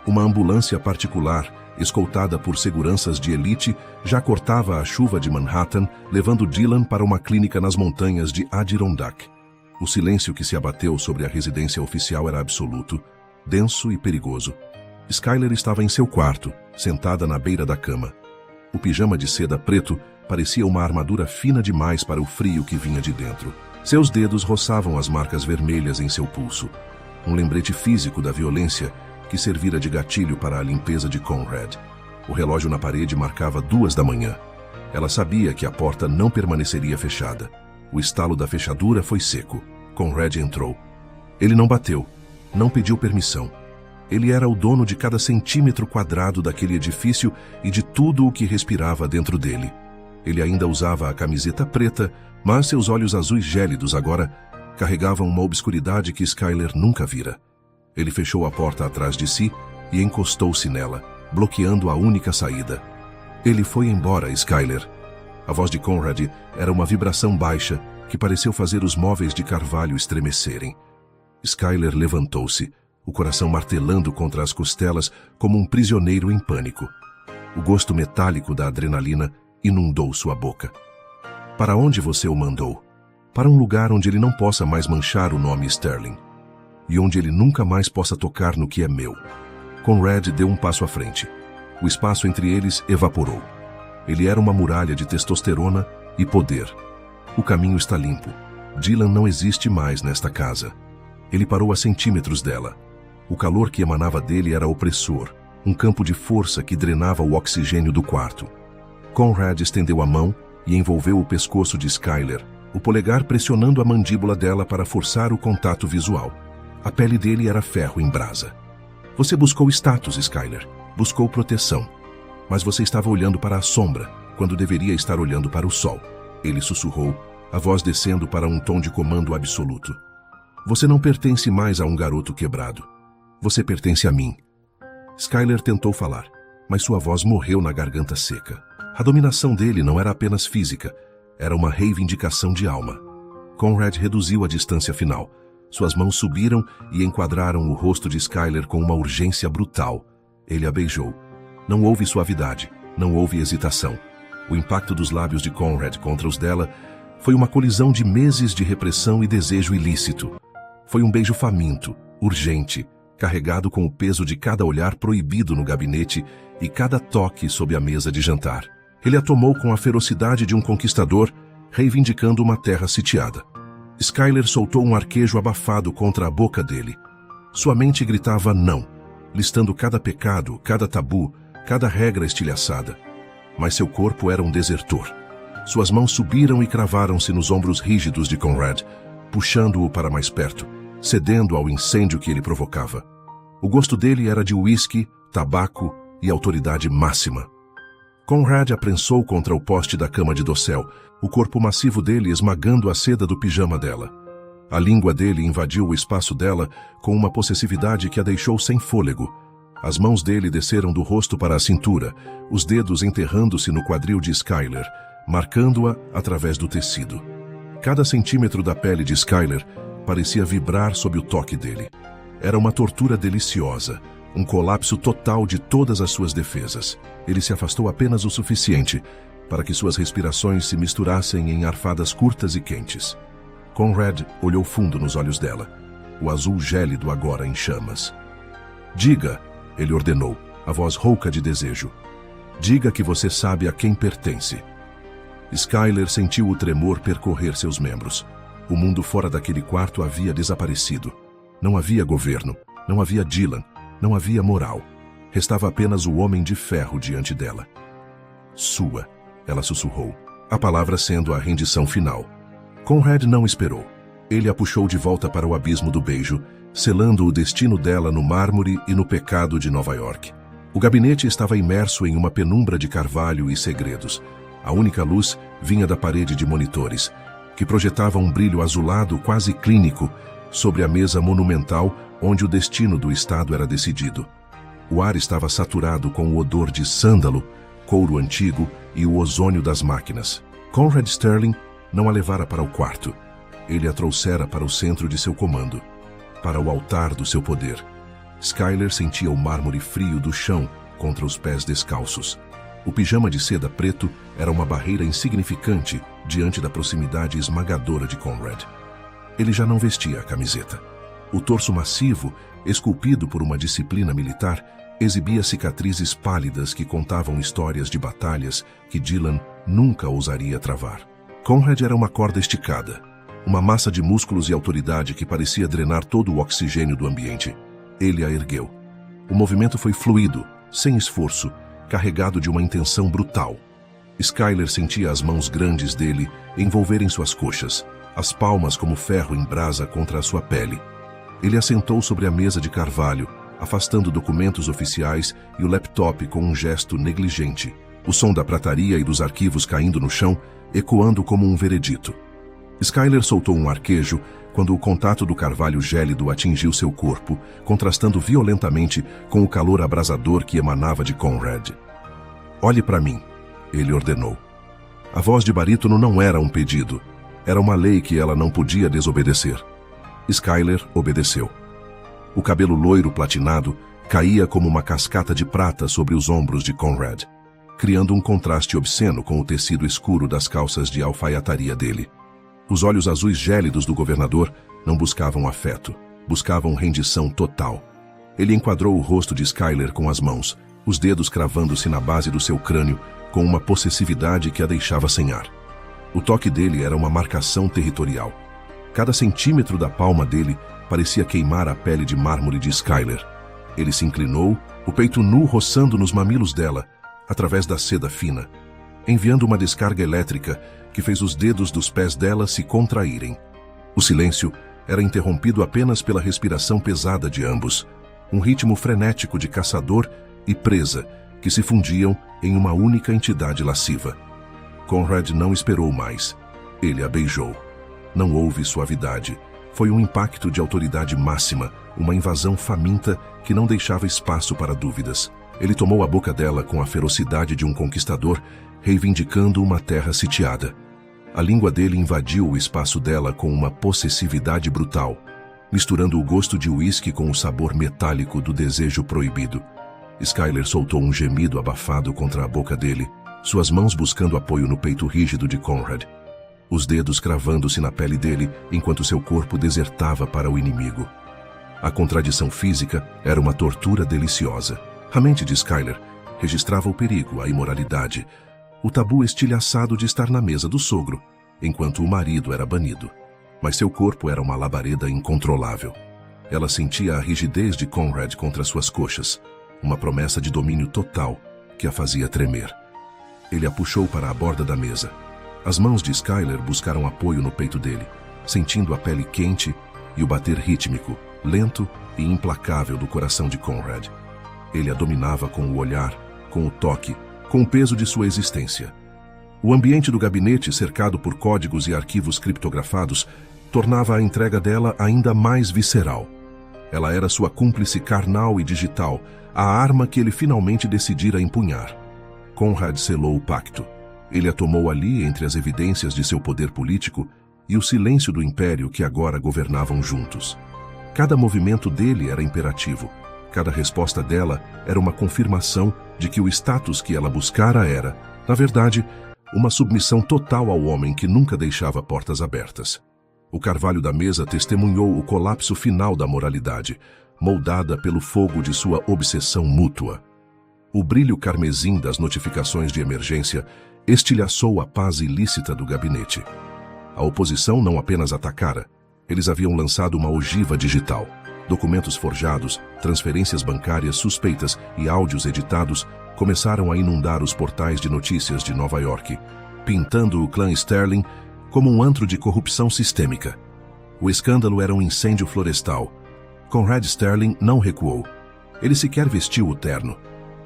Uma ambulância particular, escoltada por seguranças de elite, já cortava a chuva de Manhattan, levando Dylan para uma clínica nas montanhas de Adirondack. O silêncio que se abateu sobre a residência oficial era absoluto, denso e perigoso. Skyler estava em seu quarto, sentada na beira da cama. O pijama de seda preto parecia uma armadura fina demais para o frio que vinha de dentro. Seus dedos roçavam as marcas vermelhas em seu pulso, um lembrete físico da violência que servira de gatilho para a limpeza de Conrad. O relógio na parede marcava 2 da manhã. Ela sabia que a porta não permaneceria fechada. O estalo da fechadura foi seco. Conrad entrou. Ele não bateu, não pediu permissão. Ele era o dono de cada centímetro quadrado daquele edifício e de tudo o que respirava dentro dele. Ele ainda usava a camiseta preta, mas seus olhos azuis gélidos agora carregavam uma obscuridade que Skyler nunca vira. Ele fechou a porta atrás de si e encostou-se nela, bloqueando a única saída. Ele foi embora, Skyler. A voz de Conrad era uma vibração baixa que pareceu fazer os móveis de carvalho estremecerem. Skyler levantou-se, o coração martelando contra as costelas como um prisioneiro em pânico. O gosto metálico da adrenalina inundou sua boca. Para onde você o mandou? Para um lugar onde ele não possa mais manchar o nome Sterling. E onde ele nunca mais possa tocar no que é meu. Conrad deu um passo à frente. O espaço entre eles evaporou. Ele era uma muralha de testosterona e poder. O caminho está limpo. Dylan não existe mais nesta casa. Ele parou a centímetros dela. O calor que emanava dele era opressor, um campo de força que drenava o oxigênio do quarto. Conrad estendeu a mão e envolveu o pescoço de Skyler, o polegar pressionando a mandíbula dela para forçar o contato visual. A pele dele era ferro em brasa. Você buscou status, Skyler. Buscou proteção. Mas você estava olhando para a sombra, quando deveria estar olhando para o sol. Ele sussurrou, a voz descendo para um tom de comando absoluto. Você não pertence mais a um garoto quebrado. Você pertence a mim. Skyler tentou falar, mas sua voz morreu na garganta seca. A dominação dele não era apenas física, era uma reivindicação de alma. Conrad reduziu a distância final. Suas mãos subiram e enquadraram o rosto de Skyler com uma urgência brutal. Ele a beijou. Não houve suavidade, não houve hesitação. O impacto dos lábios de Conrad contra os dela foi uma colisão de meses de repressão e desejo ilícito. Foi um beijo faminto, urgente, carregado com o peso de cada olhar proibido no gabinete e cada toque sob a mesa de jantar. Ele a tomou com a ferocidade de um conquistador, reivindicando uma terra sitiada. Skyler soltou um arquejo abafado contra a boca dele. Sua mente gritava não, listando cada pecado, cada tabu, cada regra estilhaçada. Mas seu corpo era um desertor. Suas mãos subiram e cravaram-se nos ombros rígidos de Conrad, puxando-o para mais perto, cedendo ao incêndio que ele provocava. O gosto dele era de uísque, tabaco e autoridade máxima. Conrad a prensou contra o poste da cama de dossel, o corpo massivo dele esmagando a seda do pijama dela. A língua dele invadiu o espaço dela com uma possessividade que a deixou sem fôlego. As mãos dele desceram do rosto para a cintura, os dedos enterrando-se no quadril de Skyler, marcando-a através do tecido. Cada centímetro da pele de Skyler parecia vibrar sob o toque dele. Era uma tortura deliciosa, um colapso total de todas as suas defesas. Ele se afastou apenas o suficiente para que suas respirações se misturassem em arfadas curtas e quentes. Conrad olhou fundo nos olhos dela, o azul gélido agora em chamas. "Diga", ele ordenou, a voz rouca de desejo. "Diga que você sabe a quem pertence." Skyler sentiu o tremor percorrer seus membros. O mundo fora daquele quarto havia desaparecido. Não havia governo, não havia Dylan, não havia moral. Restava apenas o homem de ferro diante dela. "Sua", ela sussurrou, a palavra sendo a rendição final. Conrad não esperou. Ele a puxou de volta para o abismo do beijo, selando o destino dela no mármore e no pecado de Nova York. O gabinete estava imerso em uma penumbra de carvalho e segredos. A única luz vinha da parede de monitores, que projetava um brilho azulado quase clínico sobre a mesa monumental onde o destino do Estado era decidido. O ar estava saturado com o odor de sândalo, couro antigo e o ozônio das máquinas. Conrad Sterling não a levara para o quarto. Ele a trouxera para o centro de seu comando, para o altar do seu poder. Skyler sentia o mármore frio do chão contra os pés descalços. O pijama de seda preto era uma barreira insignificante diante da proximidade esmagadora de Conrad. Ele já não vestia a camiseta. O torso massivo, esculpido por uma disciplina militar, exibia cicatrizes pálidas que contavam histórias de batalhas que Dylan nunca ousaria travar. Conrad era uma corda esticada, uma massa de músculos e autoridade que parecia drenar todo o oxigênio do ambiente. Ele a ergueu. O movimento foi fluido, sem esforço, carregado de uma intenção brutal. Skyler sentia as mãos grandes dele envolverem suas coxas, as palmas como ferro em brasa contra a sua pele. Ele a sentou sobre a mesa de carvalho, afastando documentos oficiais e o laptop com um gesto negligente, o som da prataria e dos arquivos caindo no chão, ecoando como um veredito. Skyler soltou um arquejo quando o contato do carvalho gélido atingiu seu corpo, contrastando violentamente com o calor abrasador que emanava de Conrad. "Olhe para mim", ele ordenou. A voz de barítono não era um pedido, era uma lei que ela não podia desobedecer. Skyler obedeceu. O cabelo loiro platinado caía como uma cascata de prata sobre os ombros de Conrad, criando um contraste obsceno com o tecido escuro das calças de alfaiataria dele. Os olhos azuis gélidos do governador não buscavam afeto, buscavam rendição total. Ele enquadrou o rosto de Skyler com as mãos, os dedos cravando-se na base do seu crânio com uma possessividade que a deixava sem ar. O toque dele era uma marcação territorial. Cada centímetro da palma dele parecia queimar a pele de mármore de Skyler. Ele se inclinou, o peito nu roçando nos mamilos dela, através da seda fina, enviando uma descarga elétrica que fez os dedos dos pés dela se contraírem. O silêncio era interrompido apenas pela respiração pesada de ambos, um ritmo frenético de caçador e presa que se fundiam em uma única entidade lasciva. Conrad não esperou mais. Ele a beijou. Não houve suavidade. Foi um impacto de autoridade máxima, uma invasão faminta que não deixava espaço para dúvidas. Ele tomou a boca dela com a ferocidade de um conquistador, reivindicando uma terra sitiada. A língua dele invadiu o espaço dela com uma possessividade brutal, misturando o gosto de uísque com o sabor metálico do desejo proibido. Skyler soltou um gemido abafado contra a boca dele, suas mãos buscando apoio no peito rígido de Conrad, os dedos cravando-se na pele dele enquanto seu corpo desertava para o inimigo. A contradição física era uma tortura deliciosa. A mente de Skyler registrava o perigo, a imoralidade, o tabu estilhaçado de estar na mesa do sogro, enquanto o marido era banido. Mas seu corpo era uma labareda incontrolável. Ela sentia a rigidez de Conrad contra suas coxas, uma promessa de domínio total que a fazia tremer. Ele a puxou para a borda da mesa. As mãos de Skyler buscaram apoio no peito dele, sentindo a pele quente e o bater rítmico, lento e implacável do coração de Conrad. Ele a dominava com o olhar, com o toque, com o peso de sua existência. O ambiente do gabinete, cercado por códigos e arquivos criptografados, tornava a entrega dela ainda mais visceral. Ela era sua cúmplice carnal e digital, a arma que ele finalmente decidira empunhar. Conrad selou o pacto. Ele a tomou ali entre as evidências de seu poder político e o silêncio do império que agora governavam juntos. Cada movimento dele era imperativo. Cada resposta dela era uma confirmação de que o status que ela buscara era, na verdade, uma submissão total ao homem que nunca deixava portas abertas. O carvalho da mesa testemunhou o colapso final da moralidade, moldada pelo fogo de sua obsessão mútua. O brilho carmesim das notificações de emergência estilhaçou a paz ilícita do gabinete. A oposição não apenas atacara, eles haviam lançado uma ogiva digital. Documentos forjados, transferências bancárias suspeitas e áudios editados começaram a inundar os portais de notícias de Nova York, pintando o clã Sterling como um antro de corrupção sistêmica. O escândalo era um incêndio florestal. Conrad Sterling não recuou. Ele sequer vestiu o terno.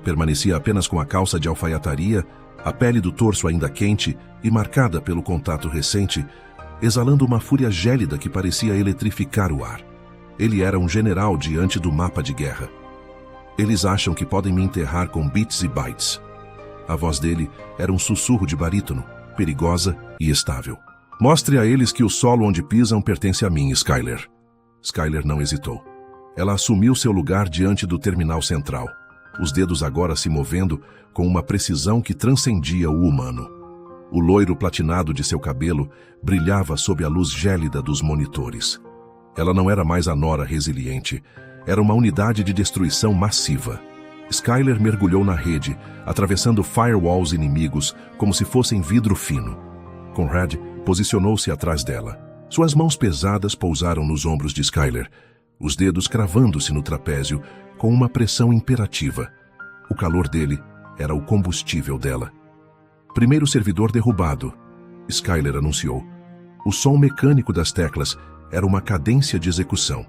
Permanecia apenas com a calça de alfaiataria, a pele do torso ainda quente e marcada pelo contato recente, exalando uma fúria gélida que parecia eletrificar o ar. Ele era um general diante do mapa de guerra. Eles acham que podem me enterrar com bits e bytes. A voz dele era um sussurro de barítono, perigosa e estável. Mostre a eles que o solo onde pisam pertence a mim, Skyler. Skyler não hesitou. Ela assumiu seu lugar diante do terminal central, os dedos agora se movendo com uma precisão que transcendia o humano. O loiro platinado de seu cabelo brilhava sob a luz gélida dos monitores. Ela não era mais a nora resiliente, era uma unidade de destruição massiva. Skyler mergulhou na rede, atravessando firewalls inimigos como se fossem vidro fino. Conrad posicionou-se atrás dela. Suas mãos pesadas pousaram nos ombros de Skyler, os dedos cravando-se no trapézio com uma pressão imperativa. O calor dele era o combustível dela. Primeiro servidor derrubado, Skyler anunciou. O som mecânico das teclas era uma cadência de execução.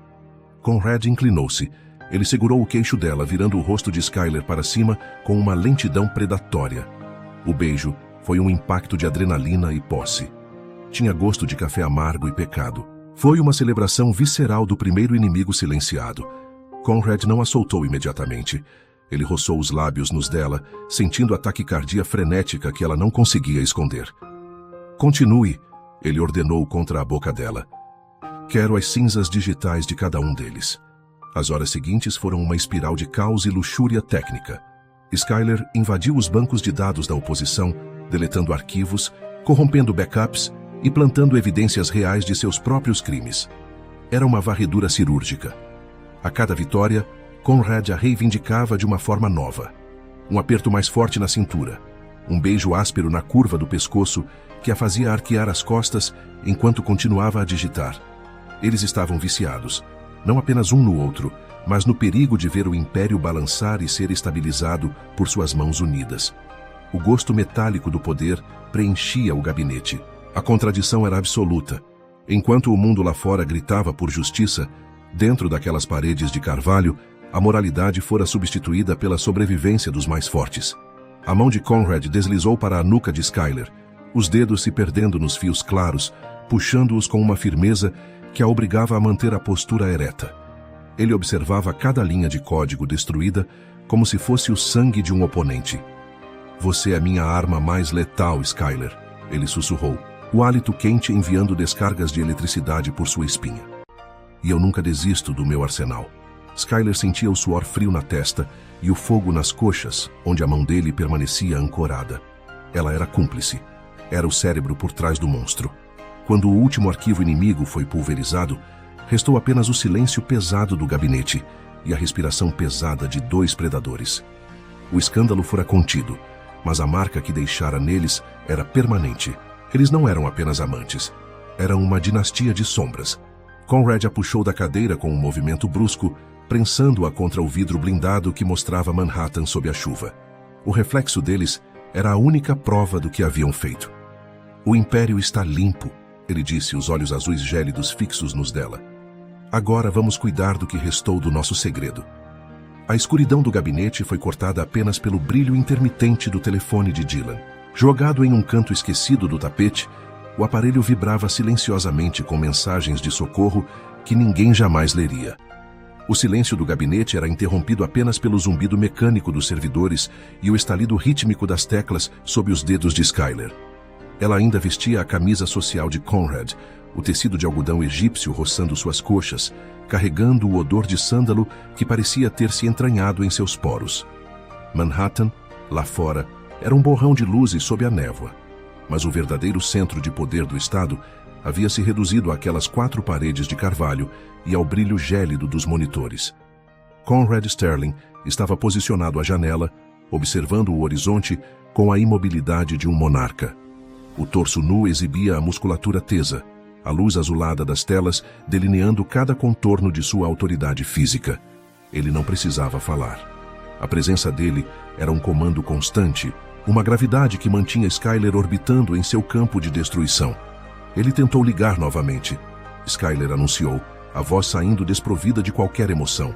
Conrad inclinou-se. Ele segurou o queixo dela, virando o rosto de Skyler para cima com uma lentidão predatória. O beijo foi um impacto de adrenalina e posse. Tinha gosto de café amargo e pecado. Foi uma celebração visceral do primeiro inimigo silenciado. Conrad não a soltou imediatamente. Ele roçou os lábios nos dela, sentindo a taquicardia frenética que ela não conseguia esconder. Continue, ele ordenou contra a boca dela. Quero as cinzas digitais de cada um deles. As horas seguintes foram uma espiral de caos e luxúria técnica. Skyler invadiu os bancos de dados da oposição, deletando arquivos, corrompendo backups e plantando evidências reais de seus próprios crimes. Era uma varredura cirúrgica. A cada vitória, Conrad a reivindicava de uma forma nova. Um aperto mais forte na cintura, um beijo áspero na curva do pescoço que a fazia arquear as costas enquanto continuava a digitar. Eles estavam viciados, não apenas um no outro, mas no perigo de ver o império balançar e ser estabilizado por suas mãos unidas. O gosto metálico do poder preenchia o gabinete. A contradição era absoluta. Enquanto o mundo lá fora gritava por justiça, dentro daquelas paredes de carvalho, a moralidade fora substituída pela sobrevivência dos mais fortes. A mão de Conrad deslizou para a nuca de Skyler, os dedos se perdendo nos fios claros, puxando-os com uma firmeza que a obrigava a manter a postura ereta. Ele observava cada linha de código destruída como se fosse o sangue de um oponente. Você é minha arma mais letal, Skyler, ele sussurrou, o hálito quente enviando descargas de eletricidade por sua espinha. E eu nunca desisto do meu arsenal. Skyler sentia o suor frio na testa e o fogo nas coxas, onde a mão dele permanecia ancorada. Ela era cúmplice. Era o cérebro por trás do monstro. Quando o último arquivo inimigo foi pulverizado, restou apenas o silêncio pesado do gabinete e a respiração pesada de dois predadores. O escândalo fora contido, mas a marca que deixara neles era permanente. Eles não eram apenas amantes. Eram uma dinastia de sombras. Conrad a puxou da cadeira com um movimento brusco, prensando-a contra o vidro blindado que mostrava Manhattan sob a chuva. O reflexo deles era a única prova do que haviam feito. O império está limpo, ele disse, os olhos azuis gélidos fixos nos dela. Agora vamos cuidar do que restou do nosso segredo. A escuridão do gabinete foi cortada apenas pelo brilho intermitente do telefone de Dylan. Jogado em um canto esquecido do tapete, o aparelho vibrava silenciosamente com mensagens de socorro que ninguém jamais leria. O silêncio do gabinete era interrompido apenas pelo zumbido mecânico dos servidores e o estalido rítmico das teclas sob os dedos de Skyler. Ela ainda vestia a camisa social de Conrad, o tecido de algodão egípcio roçando suas coxas, carregando o odor de sândalo que parecia ter se entranhado em seus poros. Manhattan, lá fora, era um borrão de luzes sob a névoa, mas o verdadeiro centro de poder do Estado havia se reduzido àquelas 4 paredes de carvalho e ao brilho gélido dos monitores. Conrad Sterling estava posicionado à janela, observando o horizonte com a imobilidade de um monarca. O torso nu exibia a musculatura tesa, a luz azulada das telas delineando cada contorno de sua autoridade física. Ele não precisava falar. A presença dele era um comando constante, uma gravidade que mantinha Skyler orbitando em seu campo de destruição. Ele tentou ligar novamente. Skyler anunciou, a voz saindo desprovida de qualquer emoção.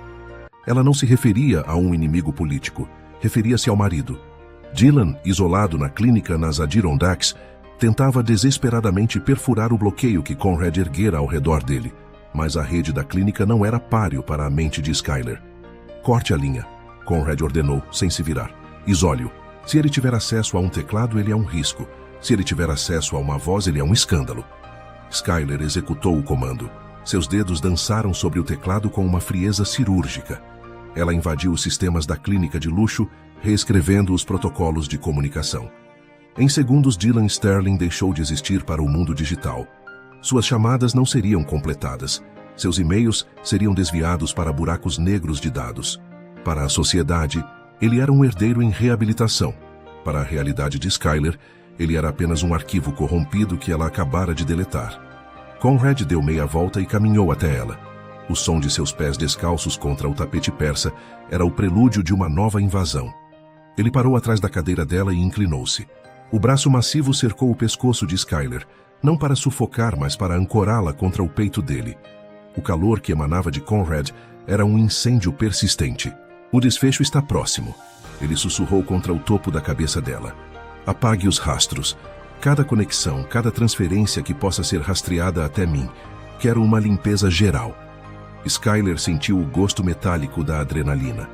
Ela não se referia a um inimigo político, referia-se ao marido. Dylan, isolado na clínica nas Adirondacks, tentava desesperadamente perfurar o bloqueio que Conrad erguera ao redor dele, mas a rede da clínica não era páreo para a mente de Skyler. Corte a linha, Conrad ordenou, sem se virar. Isole-o. Se ele tiver acesso a um teclado, ele é um risco. Se ele tiver acesso a uma voz, ele é um escândalo. Skyler executou o comando. Seus dedos dançaram sobre o teclado com uma frieza cirúrgica. Ela invadiu os sistemas da clínica de luxo, reescrevendo os protocolos de comunicação. Em segundos, Dylan Sterling deixou de existir para o mundo digital. Suas chamadas não seriam completadas. Seus e-mails seriam desviados para buracos negros de dados. Para a sociedade, ele era um herdeiro em reabilitação. Para a realidade de Skyler, ele era apenas um arquivo corrompido que ela acabara de deletar. Conrad deu meia volta e caminhou até ela. O som de seus pés descalços contra o tapete persa era o prelúdio de uma nova invasão. Ele parou atrás da cadeira dela e inclinou-se. O braço massivo cercou o pescoço de Skyler, não para sufocar, mas para ancorá-la contra o peito dele. O calor que emanava de Conrad era um incêndio persistente. O desfecho está próximo. Ele sussurrou contra o topo da cabeça dela. Apague os rastros. Cada conexão, cada transferência que possa ser rastreada até mim. Quero uma limpeza geral. Skyler sentiu o gosto metálico da adrenalina.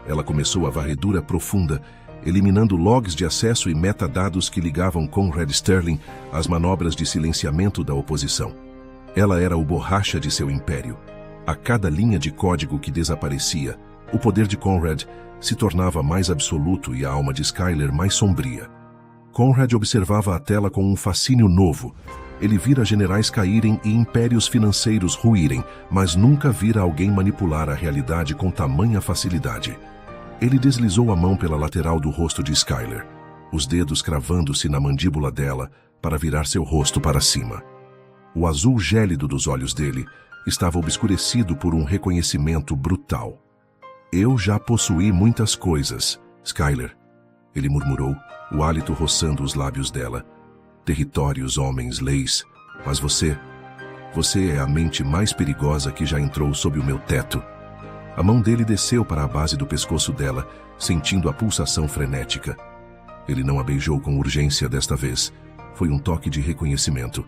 Ela começou a varredura profunda, eliminando logs de acesso e metadados que ligavam Conrad Sterling às manobras de silenciamento da oposição. Ela era o borracha de seu império. A cada linha de código que desaparecia, o poder de Conrad se tornava mais absoluto e a alma de Skyler mais sombria. Conrad observava a tela com um fascínio novo. Ele vira generais caírem e impérios financeiros ruírem, mas nunca vira alguém manipular a realidade com tamanha facilidade. Ele deslizou a mão pela lateral do rosto de Skyler, os dedos cravando-se na mandíbula dela para virar seu rosto para cima. O azul gélido dos olhos dele estava obscurecido por um reconhecimento brutal. Eu já possuí muitas coisas, Skyler, ele murmurou, o hálito roçando os lábios dela. Territórios, homens, leis, mas você é a mente mais perigosa que já entrou sob o meu teto. A mão dele desceu para a base do pescoço dela, sentindo a pulsação frenética. Ele não a beijou com urgência desta vez. Foi um toque de reconhecimento.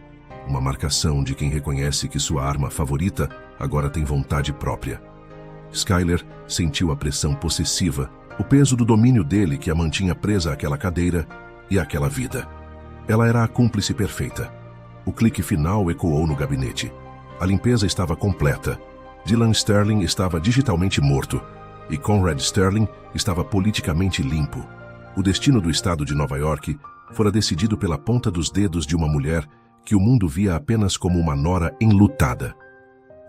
Uma marcação de quem reconhece que sua arma favorita agora tem vontade própria. Skyler sentiu a pressão possessiva, o peso do domínio dele que a mantinha presa àquela cadeira e àquela vida. Ela era a cúmplice perfeita. O clique final ecoou no gabinete. A limpeza estava completa. Dylan Sterling estava digitalmente morto e Conrad Sterling estava politicamente limpo. O destino do estado de Nova York fora decidido pela ponta dos dedos de uma mulher que o mundo via apenas como uma nora enlutada.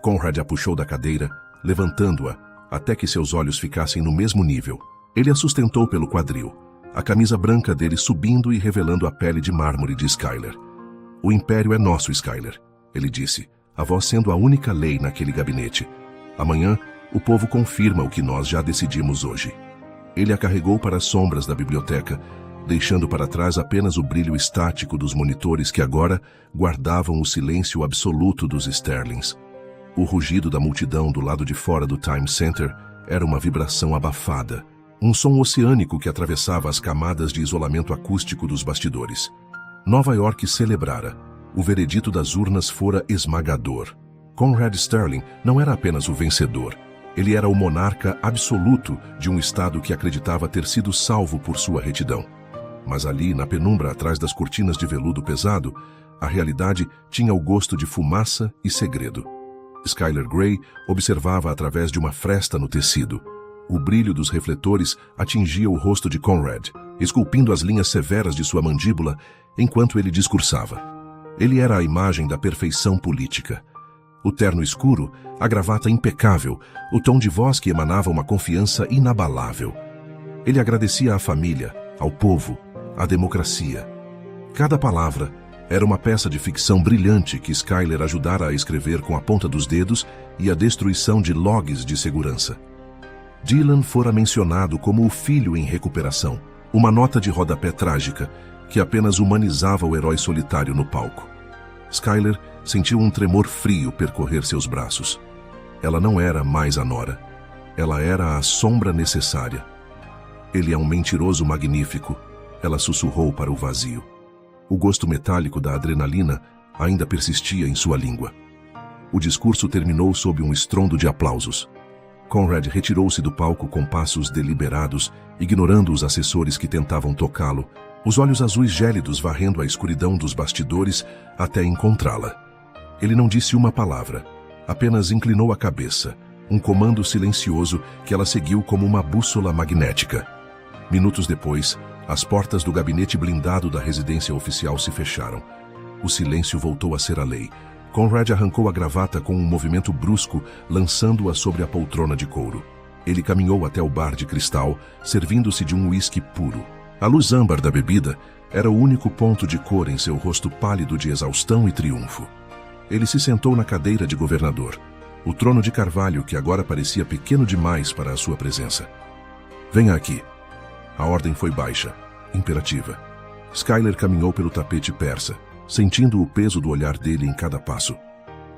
Conrad a puxou da cadeira, levantando-a até que seus olhos ficassem no mesmo nível. Ele a sustentou pelo quadril, a camisa branca dele subindo e revelando a pele de mármore de Skyler. O império é nosso, Skyler, ele disse, a voz sendo a única lei naquele gabinete. Amanhã, o povo confirma o que nós já decidimos hoje. Ele a carregou para as sombras da biblioteca, deixando para trás apenas o brilho estático dos monitores que agora guardavam o silêncio absoluto dos Sterlings. O rugido da multidão do lado de fora do Times Center era uma vibração abafada, um som oceânico que atravessava as camadas de isolamento acústico dos bastidores. Nova York celebrara. O veredito das urnas fora esmagador. Conrad Sterling não era apenas o vencedor. Ele era o monarca absoluto de um estado que acreditava ter sido salvo por sua retidão. Mas ali, na penumbra atrás das cortinas de veludo pesado, a realidade tinha o gosto de fumaça e segredo. Skyler Grey observava através de uma fresta no tecido. O brilho dos refletores atingia o rosto de Conrad, esculpindo as linhas severas de sua mandíbula enquanto ele discursava. Ele era a imagem da perfeição política. O terno escuro, a gravata impecável, o tom de voz que emanava uma confiança inabalável. Ele agradecia à família, ao povo, à democracia. Cada palavra era uma peça de ficção brilhante que Skyler ajudara a escrever com a ponta dos dedos e a destruição de logs de segurança. Dylan fora mencionado como o filho em recuperação, uma nota de rodapé trágica que apenas humanizava o herói solitário no palco. Skyler sentiu um tremor frio percorrer seus braços. Ela não era mais a nora. Ela era a sombra necessária. Ele é um mentiroso magnífico, ela sussurrou para o vazio. O gosto metálico da adrenalina ainda persistia em sua língua. O discurso terminou sob um estrondo de aplausos. Conrad retirou-se do palco com passos deliberados, ignorando os assessores que tentavam tocá-lo, os olhos azuis gélidos varrendo a escuridão dos bastidores até encontrá-la. Ele não disse uma palavra, apenas inclinou a cabeça, um comando silencioso que ela seguiu como uma bússola magnética. Minutos depois, as portas do gabinete blindado da residência oficial se fecharam. O silêncio voltou a ser a lei. Conrad arrancou a gravata com um movimento brusco, lançando-a sobre a poltrona de couro. Ele caminhou até o bar de cristal, servindo-se de um uísque puro. A luz âmbar da bebida era o único ponto de cor em seu rosto pálido de exaustão e triunfo. Ele se sentou na cadeira de governador, o trono de carvalho que agora parecia pequeno demais para a sua presença. Venha aqui. A ordem foi baixa, imperativa. Skyler caminhou pelo tapete persa, sentindo o peso do olhar dele em cada passo.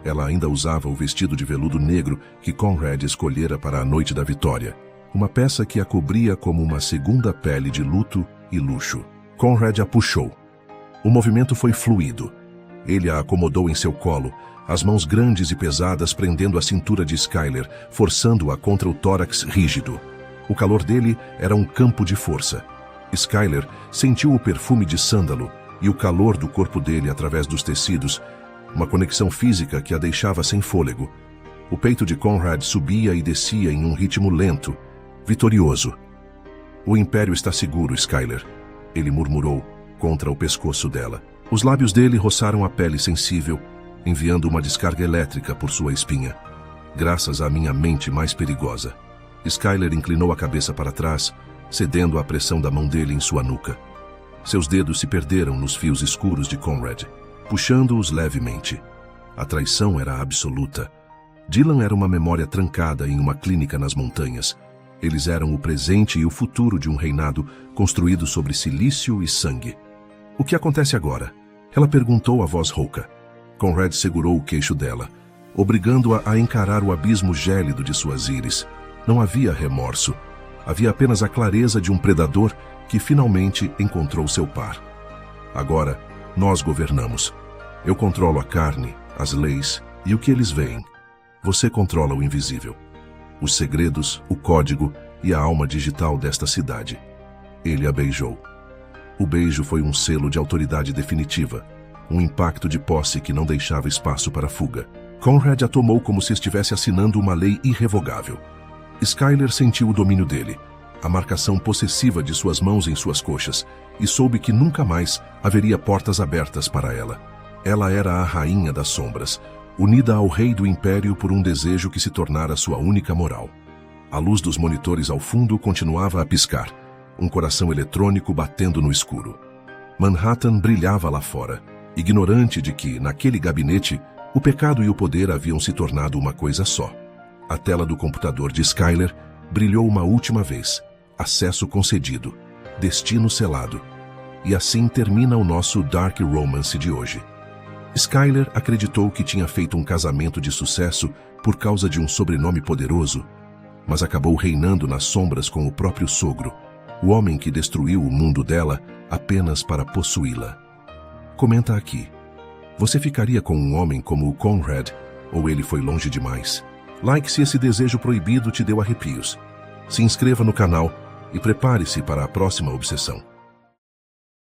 Ela ainda usava o vestido de veludo negro que Conrad escolhera para a noite da vitória, uma peça que a cobria como uma segunda pele de luto e luxo. Conrad a puxou. O movimento foi fluido. Ele a acomodou em seu colo, as mãos grandes e pesadas prendendo a cintura de Skyler, forçando-a contra o tórax rígido. O calor dele era um campo de força. Skyler sentiu o perfume de sândalo e o calor do corpo dele através dos tecidos, uma conexão física que a deixava sem fôlego. O peito de Conrad subia e descia em um ritmo lento, vitorioso. O império está seguro, Skyler, ele murmurou contra o pescoço dela. Os lábios dele roçaram a pele sensível, enviando uma descarga elétrica por sua espinha. Graças à minha mente mais perigosa. Skyler inclinou a cabeça para trás, cedendo à pressão da mão dele em sua nuca. Seus dedos se perderam nos fios escuros de Conrad, puxando-os levemente. A traição era absoluta. Dylan era uma memória trancada em uma clínica nas montanhas. Eles eram o presente e o futuro de um reinado construído sobre silício e sangue. O que acontece agora? Ela perguntou a voz rouca. Conrad segurou o queixo dela, obrigando-a a encarar o abismo gélido de suas íris. Não havia remorso. Havia apenas a clareza de um predador que finalmente encontrou seu par. Agora, nós governamos. Eu controlo a carne, as leis e o que eles veem. Você controla o invisível. Os segredos, o código e a alma digital desta cidade. Ele a beijou. O beijo foi um selo de autoridade definitiva, um impacto de posse que não deixava espaço para fuga. Conrad a tomou como se estivesse assinando uma lei irrevogável. Skyler sentiu o domínio dele, a marcação possessiva de suas mãos em suas coxas, e soube que nunca mais haveria portas abertas para ela. Ela era a rainha das sombras, unida ao rei do império por um desejo que se tornara sua única moral. A luz dos monitores ao fundo continuava a piscar, um coração eletrônico batendo no escuro. Manhattan brilhava lá fora, ignorante de que, naquele gabinete, o pecado e o poder haviam se tornado uma coisa só. A tela do computador de Skyler brilhou uma última vez. Acesso concedido. Destino selado. E assim termina o nosso Dark Romance de hoje. Skyler acreditou que tinha feito um casamento de sucesso por causa de um sobrenome poderoso, mas acabou reinando nas sombras com o próprio sogro, o homem que destruiu o mundo dela apenas para possuí-la. Comenta aqui. Você ficaria com um homem como o Conrad, ou ele foi longe demais? Like se esse desejo proibido te deu arrepios. Se inscreva no canal e prepare-se para a próxima obsessão.